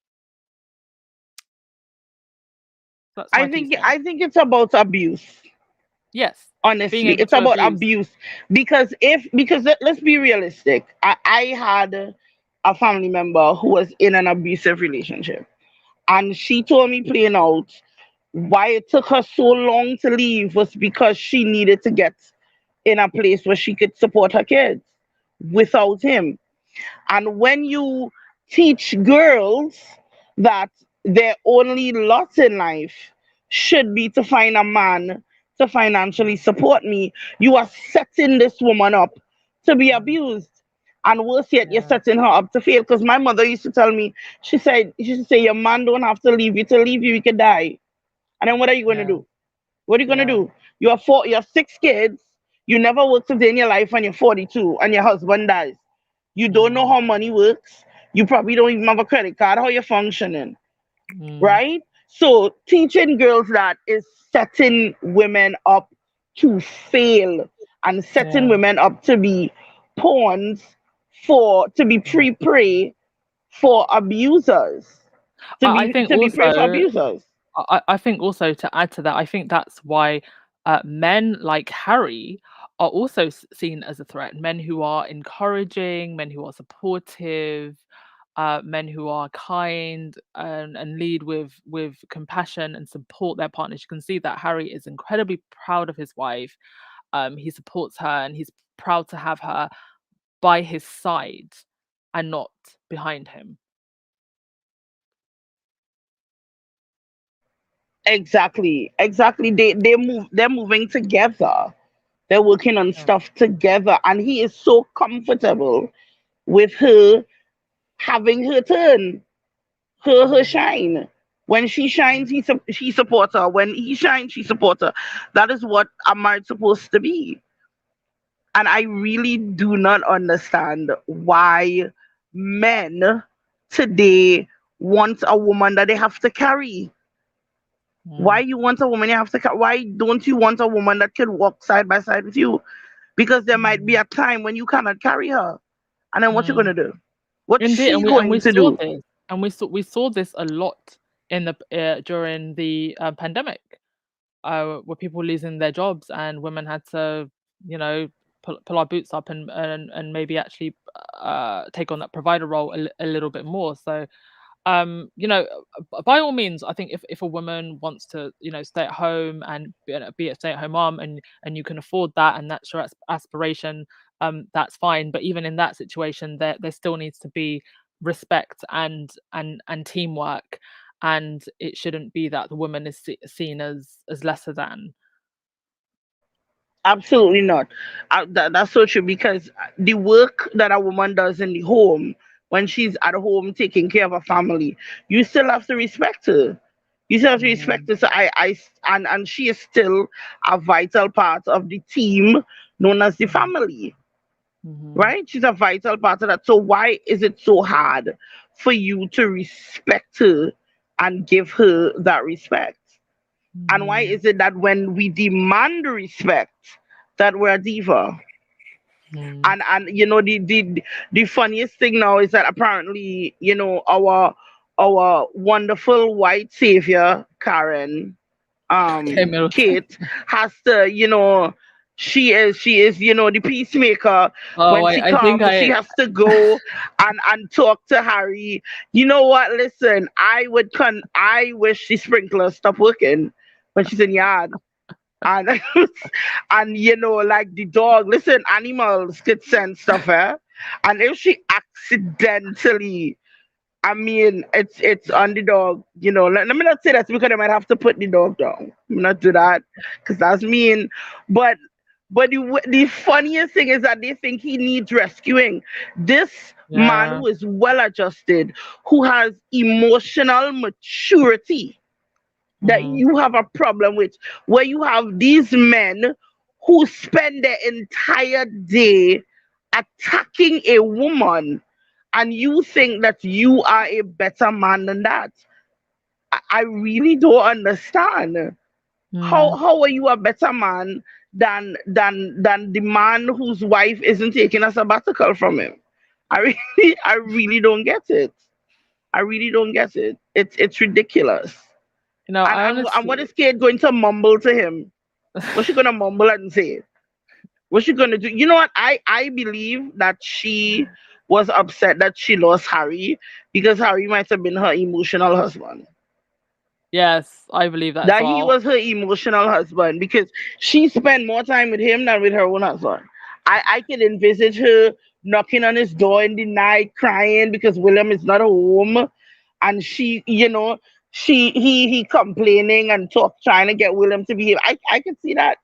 That's my I two think cents. I think it's about abuse. Yes, being Honestly, able it's to about abuse. abuse. Let's be realistic. I had a family member who was in an abusive relationship, and she told me plain out why it took her so long to leave was because she needed to get in a place where she could support her kids without him. And when you teach girls that their only lot in life should be to find a man to financially support me, you are setting this woman up to be abused. And worse yet, you're Yeah, setting her up to fail. Because my mother used to tell me, she used to say, your man don't have to leave you. To leave you, he could die. And then what are you going to yeah, do? What are you going to yeah. do? You have six kids. You never worked a day in your life and you're 42 and your husband dies. You don't know Mm, how money works. You probably don't even have a credit card. How you're functioning, mm, right? So teaching girls that is setting women up to fail and setting yeah. women up to be pawns to be prey for abusers, I think to be prey for also abusers. I think also to add to that, I think that's why men like Harry are also seen as a threat. Men who are encouraging, men who are supportive, men who are kind and lead with compassion and support their partners. You can see that Harry is incredibly proud of his wife. He supports her and he's proud to have her by his side and not behind him. Exactly. They're moving together. They're working on Yeah. stuff together, and he is so comfortable with her having her turn, her Mm, shine. When she shines, mm, he supports her. When he shines, she supports her. That is what a marriage supposed to be. And I really do not understand why men today want a woman that they have to carry. Why mm, you want a woman you have to why don't you want a woman that can walk side by side with you? Because there might be mm, a time when you cannot carry her. And then what you mm. gonna do? What's Indeed, she and we going to saw do? this, and we saw this a lot in the during the pandemic, with people losing their jobs and women had to, you know, pull our boots up and maybe actually take on that provider role a little bit more. So you know, by all means, I think if a woman wants to, stay at home and be a stay-at-home mom, and you can afford that, and that's your aspiration, that's fine. But even in that situation, there still needs to be respect and teamwork, and it shouldn't be that the woman is seen as lesser than. Absolutely not. That's so true, because the work that a woman does in the home, when she's at home taking care of a family, you still have to respect her. You still have to respect Mhm. her. So and she is still a vital part of the team known as the Mhm. family, Mhm. right? She's a vital part of that. So why is it so hard for you to respect her and give her that respect? And why Mhm. is it that when we demand respect, that we're a diva? Mhm. And the funniest thing now is that apparently, our wonderful white savior Karen, Kate Middleton. Kate, has to, she is the peacemaker. Oh When wait, she I think comes, she I. has to go and talk to Harry. You know what? Listen, I wish the sprinkler stopped working when she's in yard. And and like the dog, listen, animals could sense stuff, eh? And if she accidentally, I mean, it's on the dog. Let me not say that, because I might have to put the dog down. Let me not do that, because that's mean. But the funniest thing is that they think he needs rescuing. This man Yeah. who is well adjusted, who has emotional maturity, that Mm. you have a problem with, where you have these men who spend their entire day attacking a woman, and you think that you are a better man than that. I really don't understand. How Mm. how are you a better man than the man whose wife isn't taking a sabbatical from him? I really don't get it. I really don't get it. It's ridiculous. And, I and what honestly. is Kate going to mumble to him? What's she gonna mumble and say? What's she gonna do? You know what? I believe that she was upset that she lost Harry, because Harry might have been her emotional husband. Yes, I believe that as That he well. was her emotional husband, because she spent more time with him than with her own husband. I could envisage her knocking on his door in the night, crying because William is not home, and she, he complaining and trying to get William to behave. I could see that.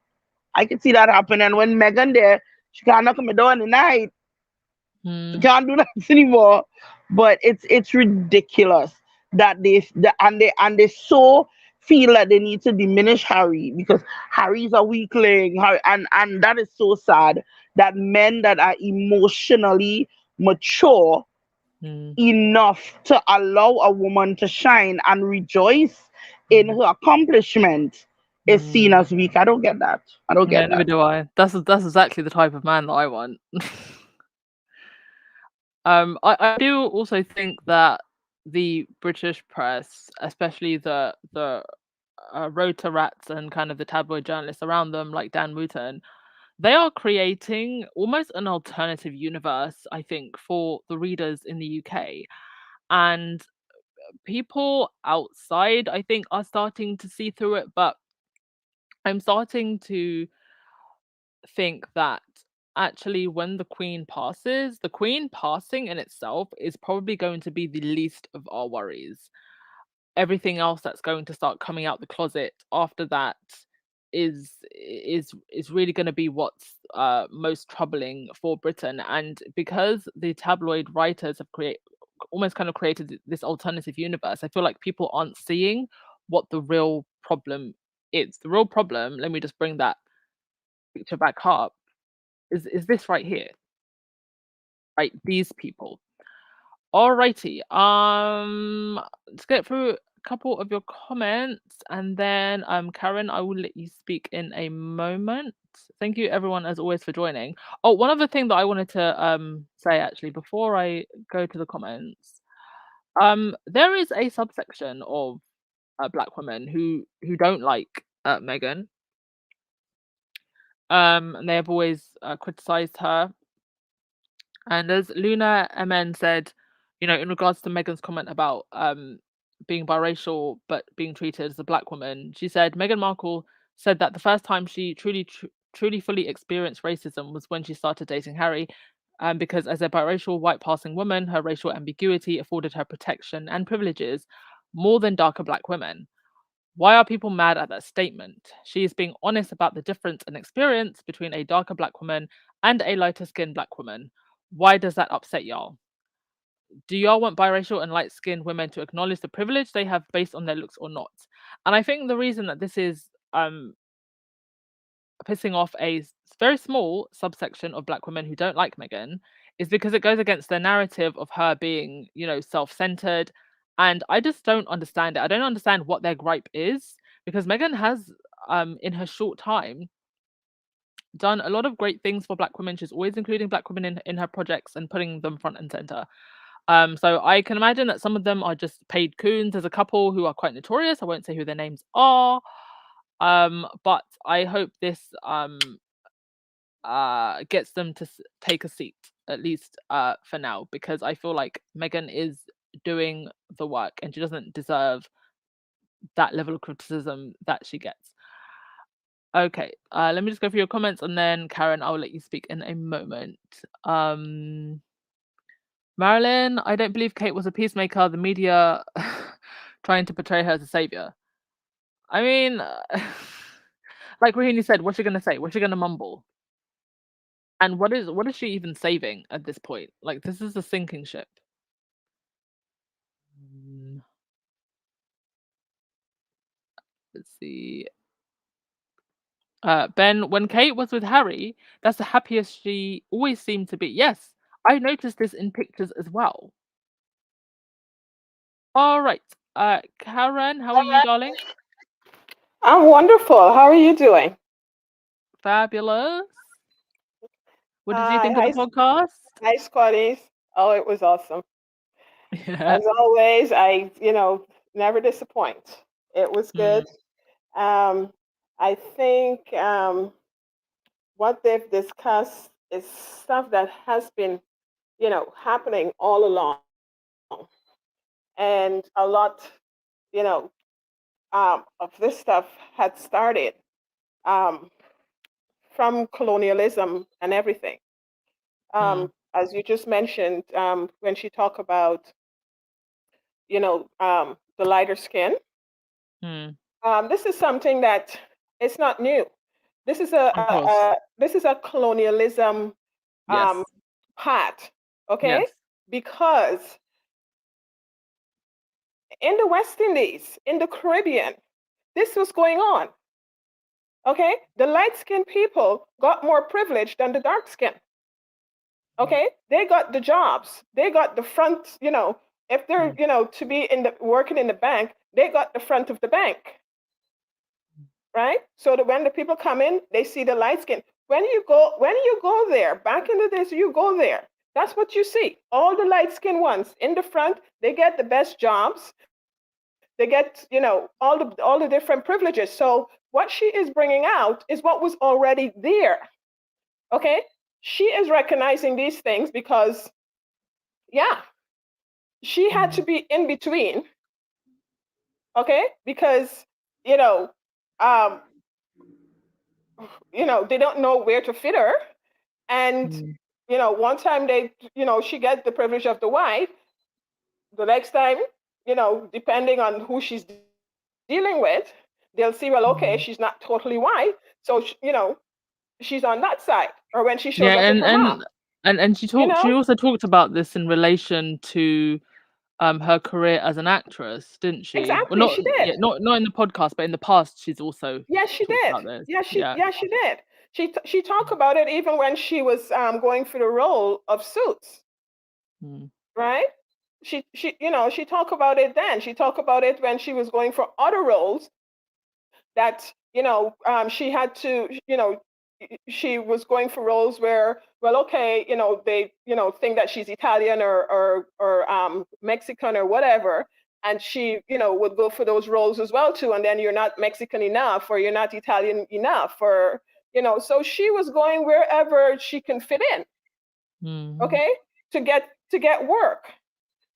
I could see that happen. And when Megan there, she can't knock on my door in the night. She Mm. can't do that anymore. But it's ridiculous that they so feel that they need to diminish Harry, because Harry's a weakling. And that is so sad, that men that are emotionally mature Mm. enough to allow a woman to shine and rejoice in Mm. her accomplishment is seen Mm. as weak. I don't get that. I don't Yeah, get neither that. do I. That's exactly the type of man that I want. I do also think that the British press, especially the rota rats and kind of the tabloid journalists around them, like Dan Wooten, they are creating almost an alternative universe, I think, for the readers in the UK. And people outside, I think, are starting to see through it, but I'm starting to think that actually when the Queen passes, the Queen passing in itself is probably going to be the least of our worries. Everything else that's going to start coming out the closet after that is really going to be what's most troubling for Britain. And because the tabloid writers have almost kind of created this alternative universe, I feel like people aren't seeing what the real problem is. The real problem, let me just bring that picture back up, is this right here, right? These people. Alrighty. Let's get through a couple of your comments, and then Karen, I will let you speak in a moment. Thank you everyone as always for joining. Oh, one other thing that I wanted to say actually before I go to the comments. There is a subsection of black women who don't like Meghan. And they have always criticized her. And as Luna MN said, in regards to Meghan's comment about being biracial but being treated as a black woman, she said Meghan Markle said that the first time she truly fully experienced racism was when she started dating Harry, because as a biracial white passing woman, her racial ambiguity afforded her protection and privileges more than darker black women. Why are people mad at that statement? She is being honest about the difference in experience between a darker black woman and a lighter skinned black woman. Why does that upset y'all? Do y'all want biracial and light skinned women to acknowledge the privilege they have based on their looks or not? And I think the reason that this is pissing off a very small subsection of black women who don't like Meghan is because it goes against their narrative of her being, self-centered. And I just don't understand it. I don't understand what their gripe is, because Meghan has, in her short time, done a lot of great things for black women. She's always including black women in her projects and putting them front and center. So I can imagine that some of them are just paid coons. There's a couple who are quite notorious. I won't say who their names are. But I hope this gets them to take a seat, at least for now, because I feel like Meghan is doing the work and she doesn't deserve that level of criticism that she gets. Okay, let me just go through your comments, and then Karen, I'll let you speak in a moment. Marilyn, I don't believe Kate was a peacemaker. The media trying to portray her as a savior. I mean, like Rahini said, what's she gonna say? What's she gonna mumble? And what is she even saving at this point? Like, this is a sinking ship. Let's see. Ben, when Kate was with Harry, that's the happiest she always seemed to be. Yes, I noticed this in pictures as well. All right. Karen, how are you, darling? I'm wonderful. How are you doing? Fabulous. What did you think of the podcast? Hi, Squatties. Oh, it was awesome. Yeah. As always, I never disappoint. It was good. I think what they've discussed is stuff that has been, happening all along. And a lot, of this stuff had started from colonialism and everything. As you just mentioned, when she talked about, the lighter skin, this is something that it's not new. This is a colonialism part, okay? Yes. Because in the West Indies, in the Caribbean, this was going on. Okay, the light-skinned people got more privilege than the dark skin. Okay, they got the jobs, they got the front. If they're to be working in the bank, they got the front of the bank, right? So that when the people come in, they see the light skin. When you go there, back in the days, you go there. That's what you see. All the light-skinned ones in the front, they get the best jobs. They get, all the different privileges. So what she is bringing out is what was already there. Okay, she is recognizing these things because, she had to be in between. Okay, because they don't know where to fit her, and one time she gets the privilege of the wife. The next time, depending on who she's dealing with, they'll see, well, okay, she's not totally white, so she's on that side. Or when she shows up with her mom. And she talked. She also talked about this in relation to her career as an actress, didn't she? Exactly, well, not, she did. Yeah, not in the podcast, but in the past, she's also she did. About this. She did. She talked about it even when she was going for the role of Suits, right? She talked about it then. She talked about it when she was going for other roles that she had to she was going for roles where, well, okay, they think that she's Italian or Mexican or whatever, and she would go for those roles as well too, and then you're not Mexican enough or you're not Italian enough, or so she was going wherever she can fit in, okay, to get work.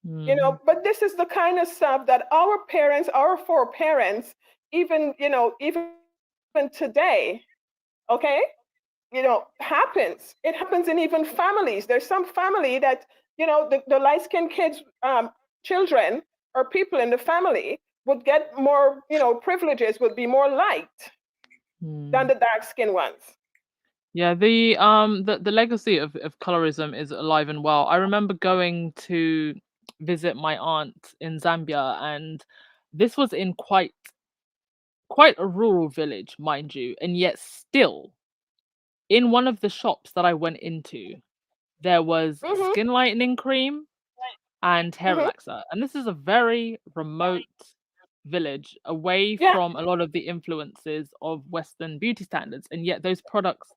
But this is the kind of stuff that our foreparents, even today, okay, happens. It happens in even families. There's some family that the light-skinned kids, children or people in the family would get more, privileges, would be more liked than the dark-skinned ones. Yeah, the legacy of colorism is alive and well. I remember going to visit my aunt in Zambia, and this was in quite a rural village, mind you, and yet still in one of the shops that I went into, there was Mm-hmm. skin lightening cream and hair Mm-hmm. relaxer. And this is a very remote village away Yeah. from a lot of the influences of Western beauty standards, and yet those products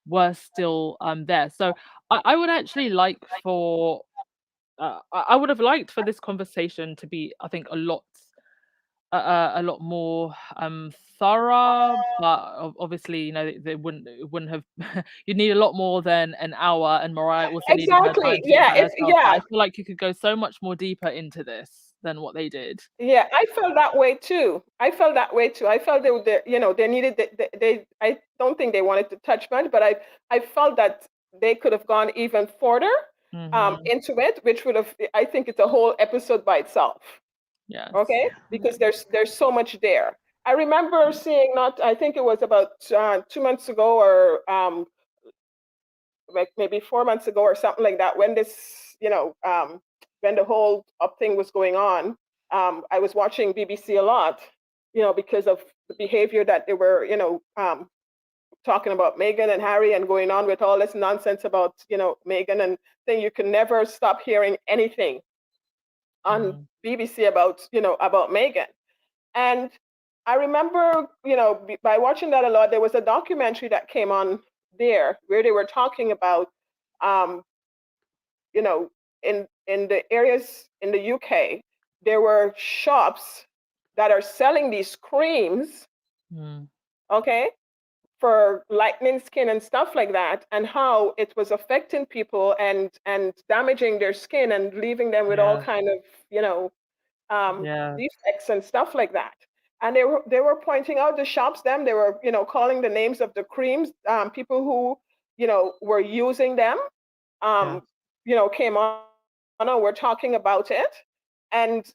were still there. So I would actually like for I would have liked for this conversation to be, I think, a lot more thorough, but obviously, they wouldn't it wouldn't have you'd need a lot more than an hour, and Mariah also needed her Exactly. time to get Yeah. that It's herself. But yeah. I feel like you could go so much more deeper into this than what they did. Yeah, I felt that way too. I felt they needed I don't think they wanted to touch much, but I felt that they could have gone even further into it, which would have, I think it's a whole episode by itself. Yes. Okay, because there's so much there. I remember seeing, not, I think it was about 2 months ago, or like maybe 4 months ago or something like that, when this, when the whole up thing was going on. I was watching BBC a lot, because of the behavior that they were, talking about Meghan and Harry, and going on with all this nonsense about, Meghan, and then you can never stop hearing anything on BBC about, about Meghan. And I remember, by watching that a lot, there was a documentary that came on there where they were talking about, in the areas in the UK, there were shops that are selling these creams, okay, for lightening skin and stuff like that, and how it was affecting people and damaging their skin and leaving them with all kind of, defects and stuff like that. And they were pointing out the shops, they were, calling the names of the creams, people who, were using them, came on and were talking about it, and,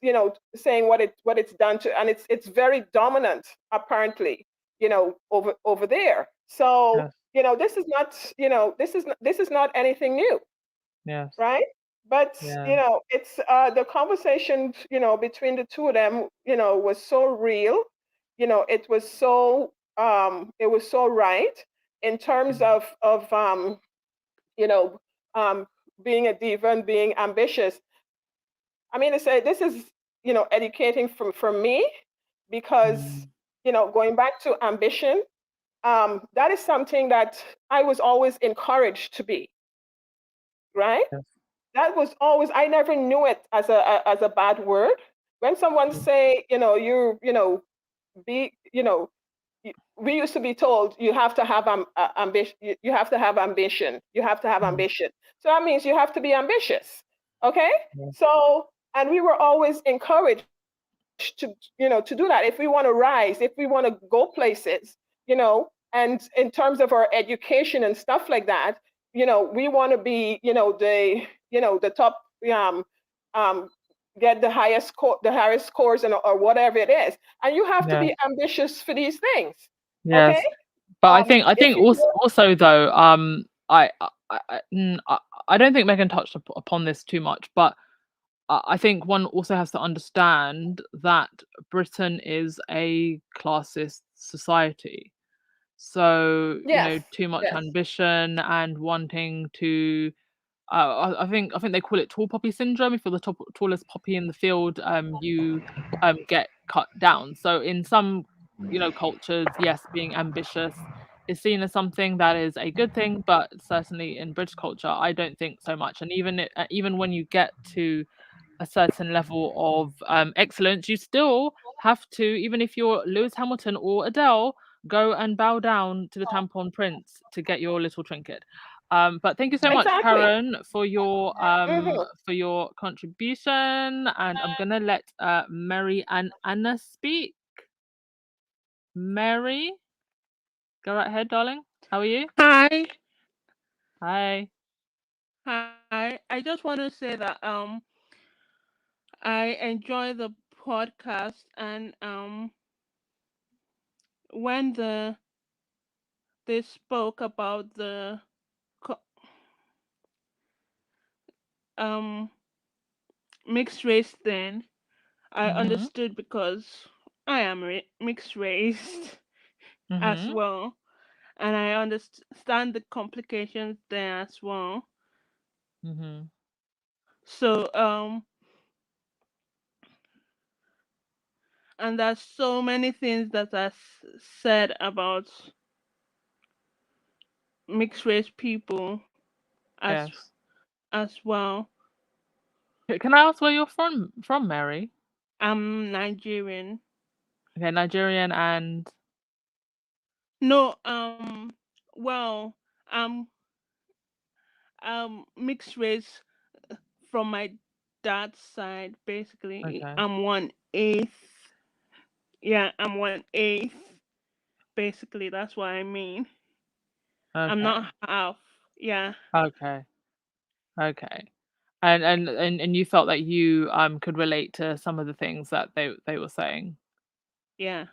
saying what it's done to, and it's very dominant apparently, over there. So, this is not, this is not anything new. Yes. Right? But, it's the conversation, between the two of them, was so real. It was so right in terms of being a diva and being ambitious. I mean, to say this is, educating for me, because, going back to ambition, that is something that I was always encouraged to be. Right? Yes. That was always, I never knew it as a bad word. When someone say, be, we used to be told you have to have ambition, you have to have ambition, you have to have ambition. So that means you have to be ambitious. Okay? So, and we were always encouraged to, to do that. If we want to rise, if we want to go places, and in terms of our education and stuff like that, we want to be, the top, get the highest scores, or whatever it is, and you have to be ambitious for these things. Yes. Okay. But I think also though, I don't think Megan touched upon this too much, but I think one also has to understand that Britain is a classist society. So, too much ambition and wanting to, I think they call it tall poppy syndrome. If you're the tallest poppy in the field, you get cut down. So in some, cultures, yes, being ambitious is seen as something that is a good thing, but certainly in British culture, I don't think so much. And even when you get to a certain level of excellence, you still have to, even if you're Lewis Hamilton or Adele, go and bow down to the tampon prince to get your little trinket. But thank you so much, Exactly. Karen, for your contribution. And I'm gonna let Mary and Anna speak. Mary, go right ahead, darling. How are you? Hi. Hi. Hi. I just want to say that I enjoy the podcast, and when they spoke about the mixed race thing, I understood because I am mixed race as well, and I understand the complications there as well. So and there's so many things that are said about mixed race people as Yes. as well. Can I ask where you're from, Mary? I'm Nigerian. Okay, Nigerian and No, well, I'm mixed race from my dad's side. Basically, okay, I'm 1/8. Yeah, I'm 1/8. Basically, that's what I mean. I'm okay, not half. Yeah, okay, okay. And you felt that you could relate to some of the things that they were saying. yeah.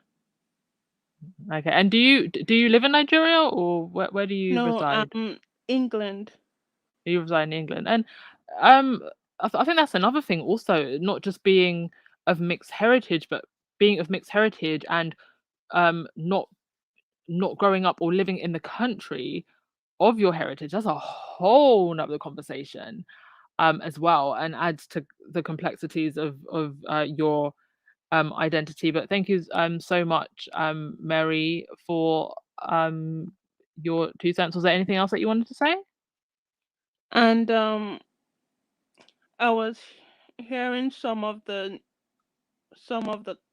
Okay. And do you live in Nigeria, or where do you No, reside? England. You reside in England, and um, I think that's another thing. Also, not just being of mixed heritage, but being of mixed heritage and not growing up or living in the country of your heritage. That's a whole nother conversation, as well, and adds to the complexities of your identity. But thank you so much, Mary, for your 2 cents. Was there anything else that you wanted to say? And I was hearing some of the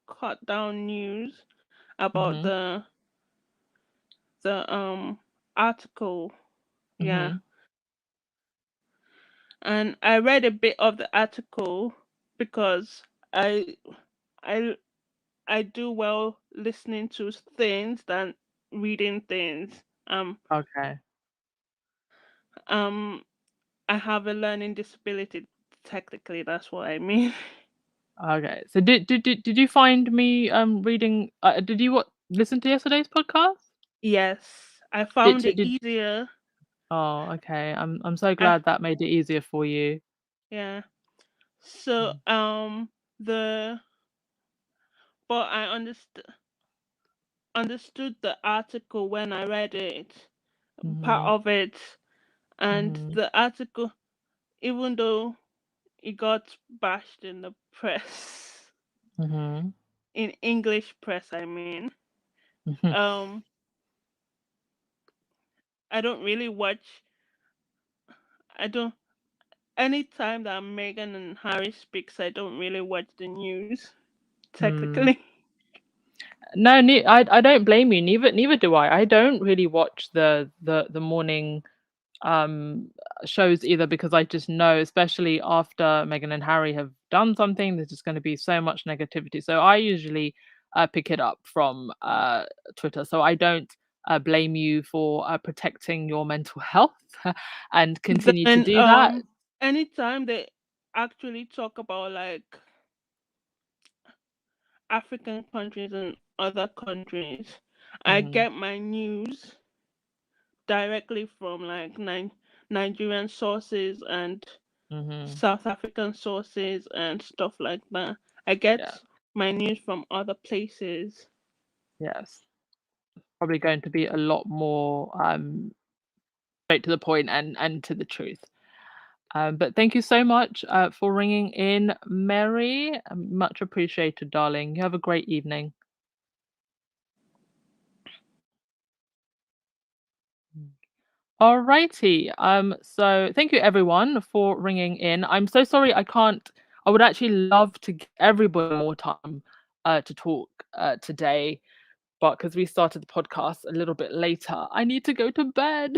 cut down news about Mhm. the article. Yeah. Mhm. And I read a bit of the article because I I I do well listening to things than reading things. Okay. Um I have a learning disability, technically, that's what I mean. Okay. So did you find me reading? Did you listen to yesterday's podcast? Yes, I Did found did, it did easier. Oh, okay. I'm so I, glad that made it easier for you. yeah. So the but I understood the article when I read it, part Mhm. of it, and Mhm. the article, even though it got bashed in the press, Mhm. in English press, I mean, Mhm. um, I don't really watch. I don't. Anytime that Meghan and Harry speaks, I don't really watch the news. Mm. Technically, No, I don't blame you. Neither do I. I don't really watch the morning um shows either, because I just know, especially after Meghan and Harry have done something, there's just going to be so much negativity. So I usually pick it up from Twitter. So I don't blame you for protecting your mental health and continue to then do that. anytime they actually talk about like African countries and other countries, I Hmm. get my news directly from like Nigerian sources and Hmm. South African sources and stuff like that. I Yeah. get my news from other places. Yes. Probably going to be a lot more straight to the point and to the truth. But thank you so much for ringing in, Mary. Much appreciated, darling. You have a great evening. Alrighty. So thank you everyone for ringing in. I'm so sorry I can't. I would actually love to give everybody more time to talk today, but because we started the podcast a little bit later, I need to go to bed.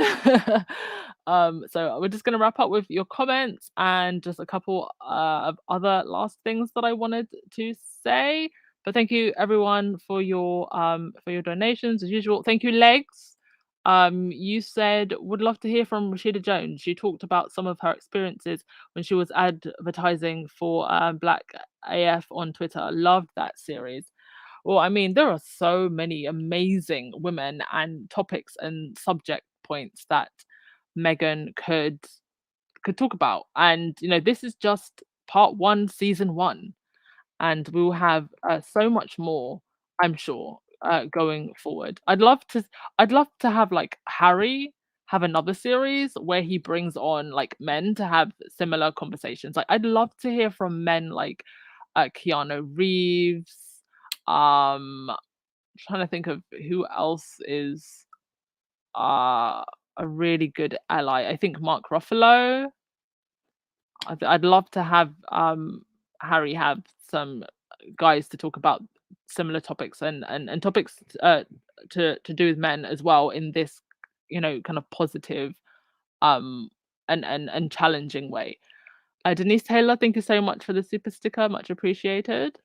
So we're just going to wrap up with your comments and just a couple of other last things that I wanted to say. But thank you everyone for your donations as usual. Thank you, Legs. You said would love to hear from Rashida Jones. She talked about some of her experiences when she was advertising for Black AF on Twitter. Loved that series. Well, I mean, there are so many amazing women and topics and subject points that Megan could talk about. And this is just part 1, season 1, and we will have so much more, I'm sure, going forward. I'd love to have like Harry have another series where he brings on like men to have similar conversations. Like I'd love to hear from men like Keanu Reeves. Trying to think of who else is uh a really good ally. I think Mark Ruffalo. I'd love to have Harry have some guys to talk about similar topics and topics to do with men as well in this kind of positive um and challenging way. Denise Taylor, thank you so much for the super sticker, much appreciated.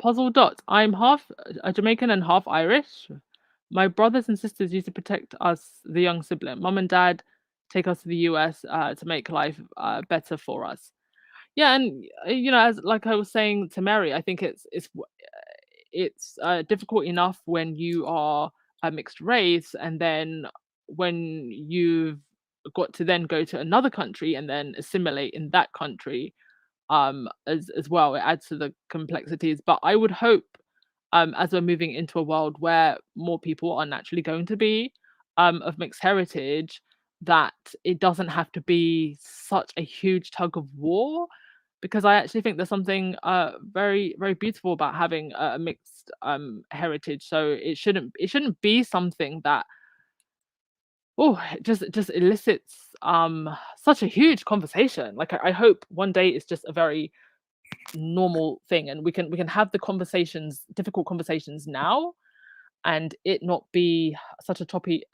Puzzle Dot, I'm half Jamaican and half Irish. My brothers and sisters used to protect us, the young sibling. Mum and dad take us to the US to make life better for us. Yeah, and as like I was saying to Mary, I think it's difficult enough when you are a mixed race, and then when you've got to then go to another country and then assimilate in that country as well. It adds to the complexities. But I would hope as we're moving into a world where more people are naturally going to be of mixed heritage, that it doesn't have to be such a huge tug of war, because I actually think there's something very very beautiful about having a mixed heritage. So it shouldn't be something that it just elicits such a huge conversation. Like I hope one day it's just a very normal thing, and we can have the conversations, difficult conversations now, and it not be such a touchy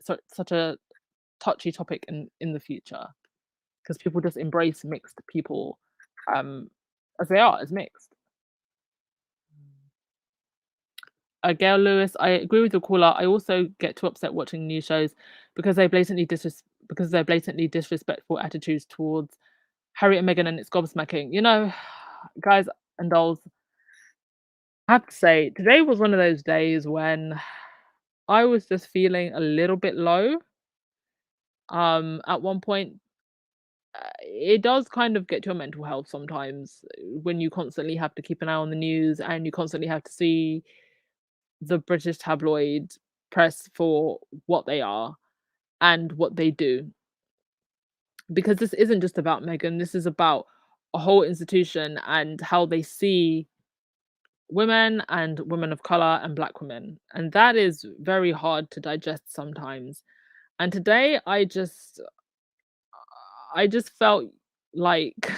topic in the future, because people just embrace mixed people as they are, as mixed. Gail Lewis, I agree with your caller. I also get too upset watching news shows because they blatantly disrespectful attitudes towards Harry and Meghan, and it's gobsmacking. Guys and dolls, I have to say today was one of those days when I was just feeling a little bit low. At one point, it does kind of get to your mental health sometimes when you constantly have to keep an eye on the news and you constantly have to see the British tabloid press for what they are and what they do. Because this isn't just about Meghan, this is about a whole institution and how they see women and women of color and Black women. And that is very hard to digest sometimes. And today I just felt like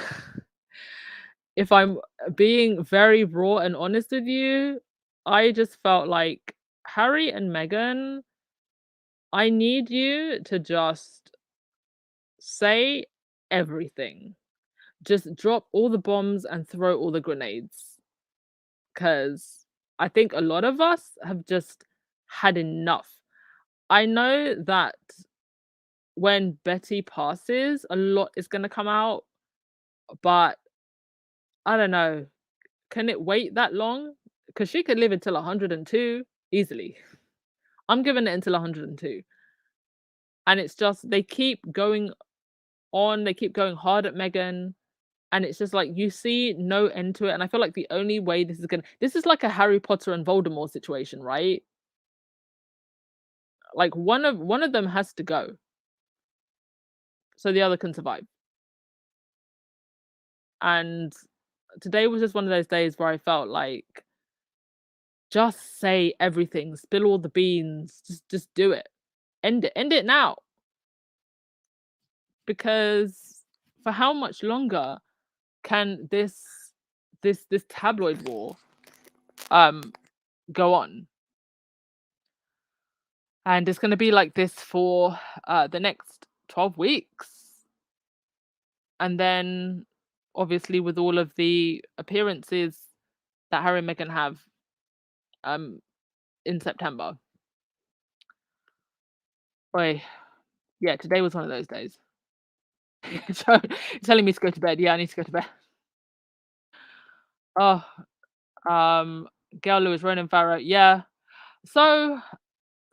if I'm being very raw and honest with you, I just felt like Harry and Meghan, I need you to just say everything. Just drop all the bombs and throw all the grenades. Because I think a lot of us have just had enough. I know that when Betty passes, a lot is going to come out, but I don't know. Can it wait that long? Because she could live until 102 easily. I'm giving it until 102. And it's just, they keep going on, they keep going hard at Meghan. And it's just like, you see no end to it. And I feel like the only way this is like a Harry Potter and Voldemort situation, right? Like one of them has to go so the other can survive. And today was just one of those days where I felt like, just say everything, spill all the beans, just do it. End it now. Because for how much longer can this tabloid war go on? And it's going to be like this for the next 12 weeks. And then obviously with all of the appearances that Harry and Meghan have in September. Boy, yeah, today was one of those days. So telling me to go to bed. Yeah, I need to go to bed. Oh, Gail Lewis, Ronan Farrow. Yeah. So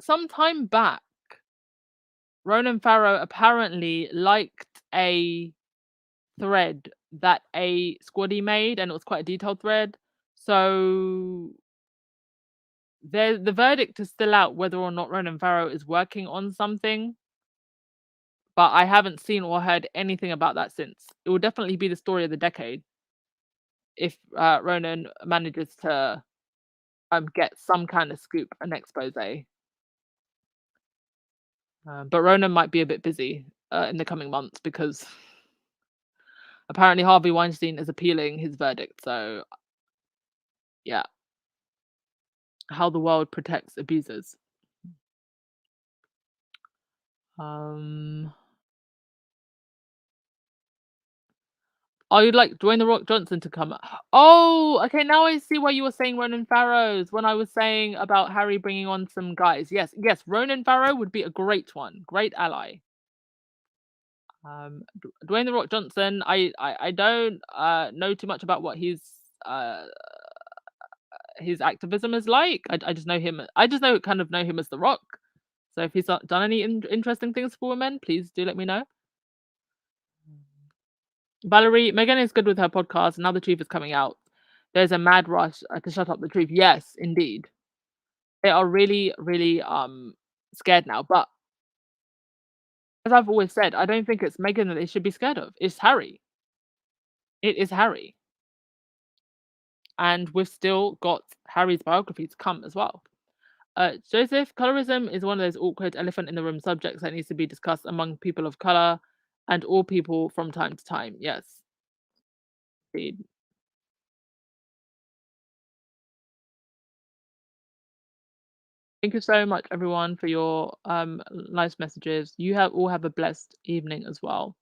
some time back, Ronan Farrow apparently liked a thread that a squaddy made, and it was quite a detailed thread. So the verdict is still out whether or not Ronan Farrow is working on something, but I haven't seen or heard anything about that since. It will definitely be the story of the decade if Ronan manages to get some kind of scoop, an expose. But Ronan might be a bit busy in the coming months because apparently Harvey Weinstein is appealing his verdict. So yeah, how the world protects abusers. Oh, you'd like Dwayne The Rock Johnson to come? Oh, okay. Now I see why you were saying Ronan Farrows when I was saying about Harry bringing on some guys. Yes, Ronan Farrow would be a great one, great ally. Dwayne The Rock Johnson. I don't know too much about what his activism is like. I just know him. I just know him as The Rock. So if he's done any interesting things for women, please do let me know. Valerie, Megan is good with her podcast. Now the truth is coming out. There's a mad rush to shut up the truth. Yes, indeed. They are really, really scared now. But as I've always said, I don't think it's Megan that they should be scared of. It's Harry. It is Harry. And we've still got Harry's biography to come as well. Joseph, colorism is one of those awkward elephant in the room subjects that needs to be discussed among people of color and all people from time to time. Yes. Indeed. Thank you so much, everyone, for your nice messages. You all have a blessed evening as well.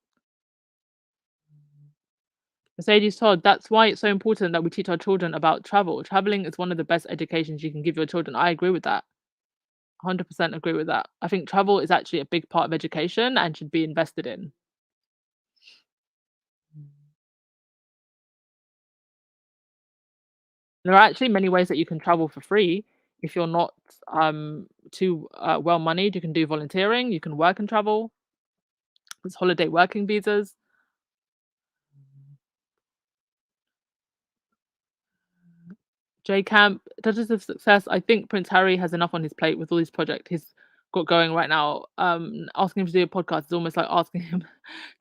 Mercedes Todd, that's why it's so important that we teach our children about travel. Traveling is one of the best educations you can give your children. I agree with that. 100% agree with that. I think travel is actually a big part of education and should be invested in. There are actually many ways that you can travel for free. If you're not too well moneyed, you can do volunteering, you can work and travel. There's holiday working visas. J Camp, Duchess of Success. I think Prince Harry has enough on his plate with all these projects he's got going right now. Asking him to do a podcast is almost like asking him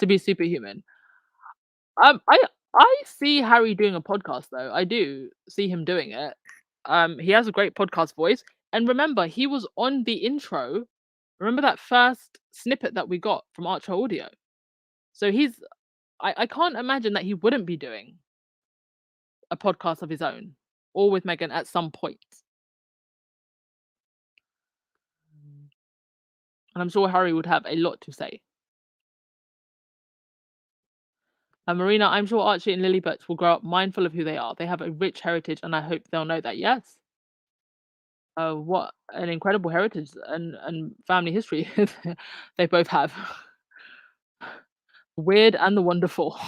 to be superhuman. I see Harry doing a podcast though. I do see him doing it. He has a great podcast voice. And remember, he was on the intro. Remember that first snippet that we got from Archer Audio? So I can't imagine that he wouldn't be doing a podcast of his own or with Meghan at some point. And I'm sure Harry would have a lot to say. Marina, I'm sure Archie and Lily Birch will grow up mindful of who they are. They have a rich heritage, and I hope they'll know that. Yes. What an incredible heritage and family history they both have. Weird and the wonderful.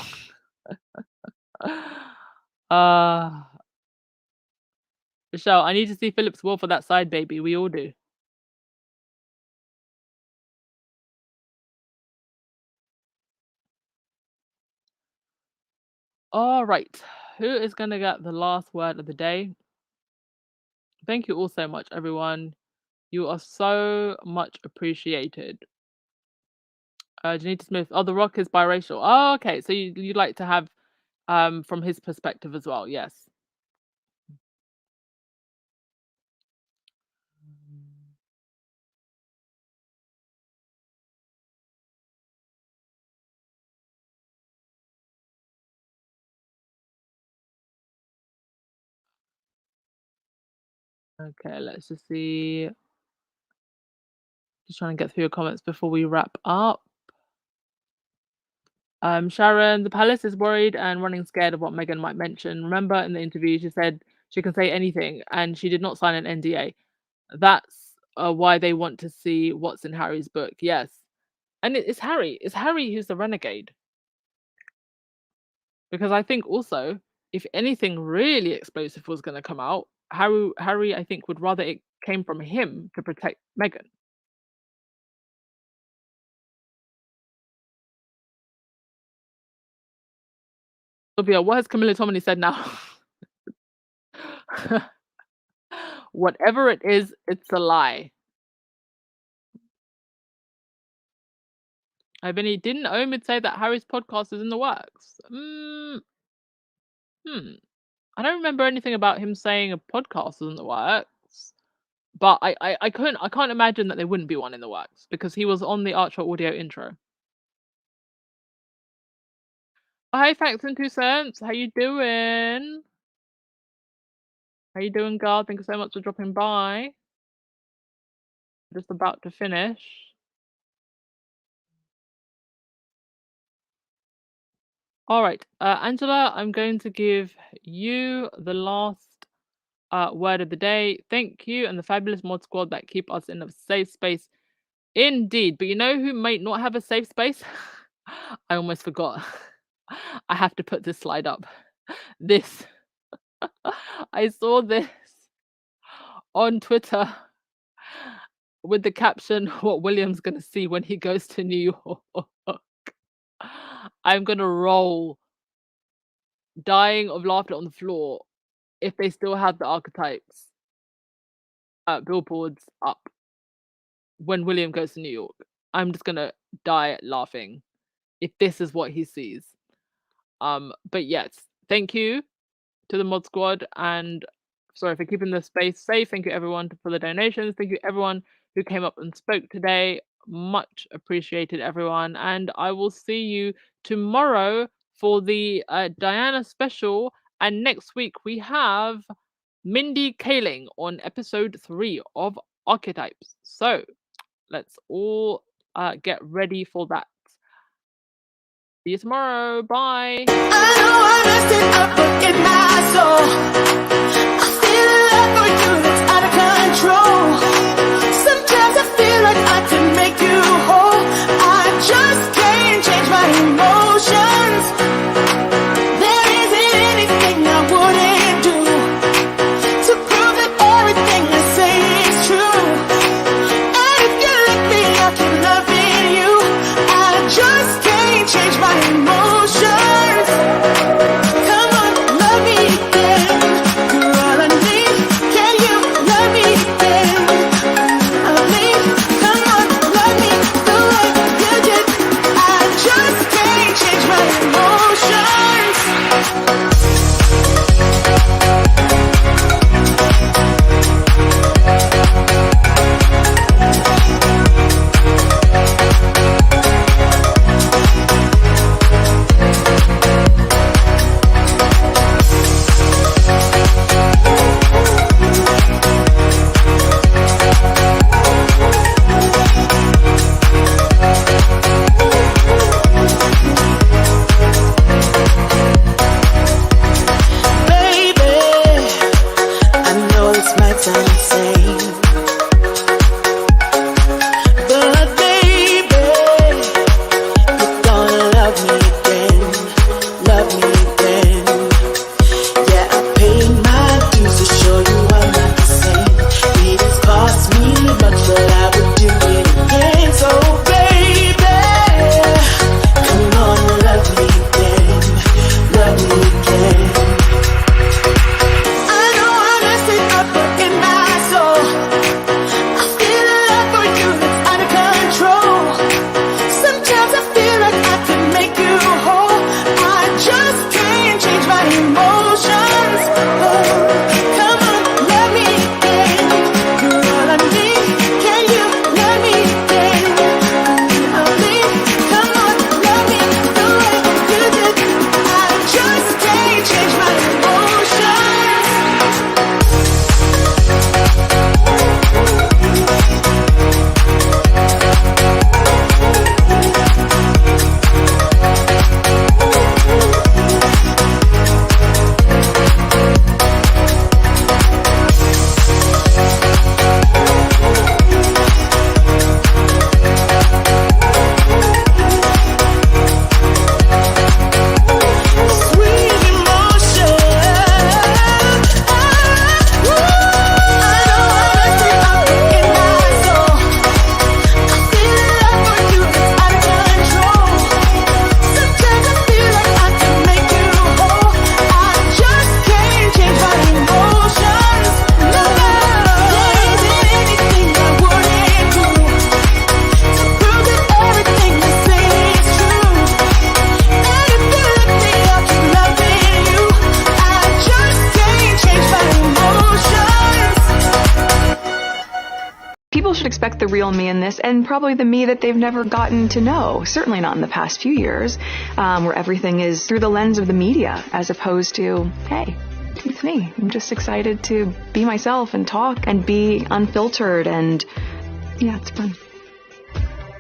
Michelle, I need to see Philip's War for that side, baby. We all do. All right. Who is going to get the last word of the day? Thank you all so much, everyone. You are so much appreciated. Janita Smith. Oh, The Rock is biracial. Oh, okay. So you'd like to have from his perspective as well. Yes. Okay, let's just see. Just trying to get through your comments before we wrap up. Sharon, the palace is worried and running scared of what Meghan might mention. Remember in the interview, she said She can say anything, and she did not sign an NDA. That's why they want to see what's in Harry's book. Yes, and it's Harry. It's Harry who's the renegade. Because I think also, if anything really explosive was going to come out, Harry, I think, would rather it came from him to protect Meghan. Sylvia, what has Camilla Tominey said now? Whatever it is, it's a lie. Vinny, didn't Omid say that Harry's podcast is in the works? I don't remember anything about him saying a podcast is in the works. But I can't imagine that there wouldn't be one in the works, because he was on the Archer audio intro. Hi, Facts and 2 Cents. How you doing? How you doing, girl? Thank you so much for dropping by. Just about to finish. All right, Angela, I'm going to give you the last word of the day. Thank you and the fabulous mod squad that keep us in a safe space. Indeed, but you know who might not have a safe space? I almost forgot. I have to put this slide up. This. I saw this on Twitter with the caption, "What William's gonna see when he goes to New York." I'm gonna roll, dying of laughter on the floor, if they still have the Archetypes billboards up when William goes to New York. I'm just gonna die laughing if this is what he sees. But yes, thank you to the mod squad, and sorry for keeping the space safe. Thank you everyone for the donations. Thank you everyone who came up and spoke today. Much appreciated, everyone, and I will see you tomorrow for the Diana special, and next week we have Mindy Kaling on episode 3 of Archetypes. So let's all get ready for that. See you tomorrow. Bye. I know I messed it up, but in my soul, I feel a love for you that's out of control. Sometimes I feel like I can make you whole. I just can't change my emotions. There isn't anything I wouldn't do to prove that everything I say is true. And if you let me, I keep loving you. I just can't change my emotions. Come on, love me again. You're all I need. Can you love me again? should expect the real me in this, and probably the me that they've never gotten to know, certainly not in the past few years, where everything is through the lens of the media, as opposed to, hey, it's me. I'm just excited to be myself and talk and be unfiltered, and yeah, it's fun.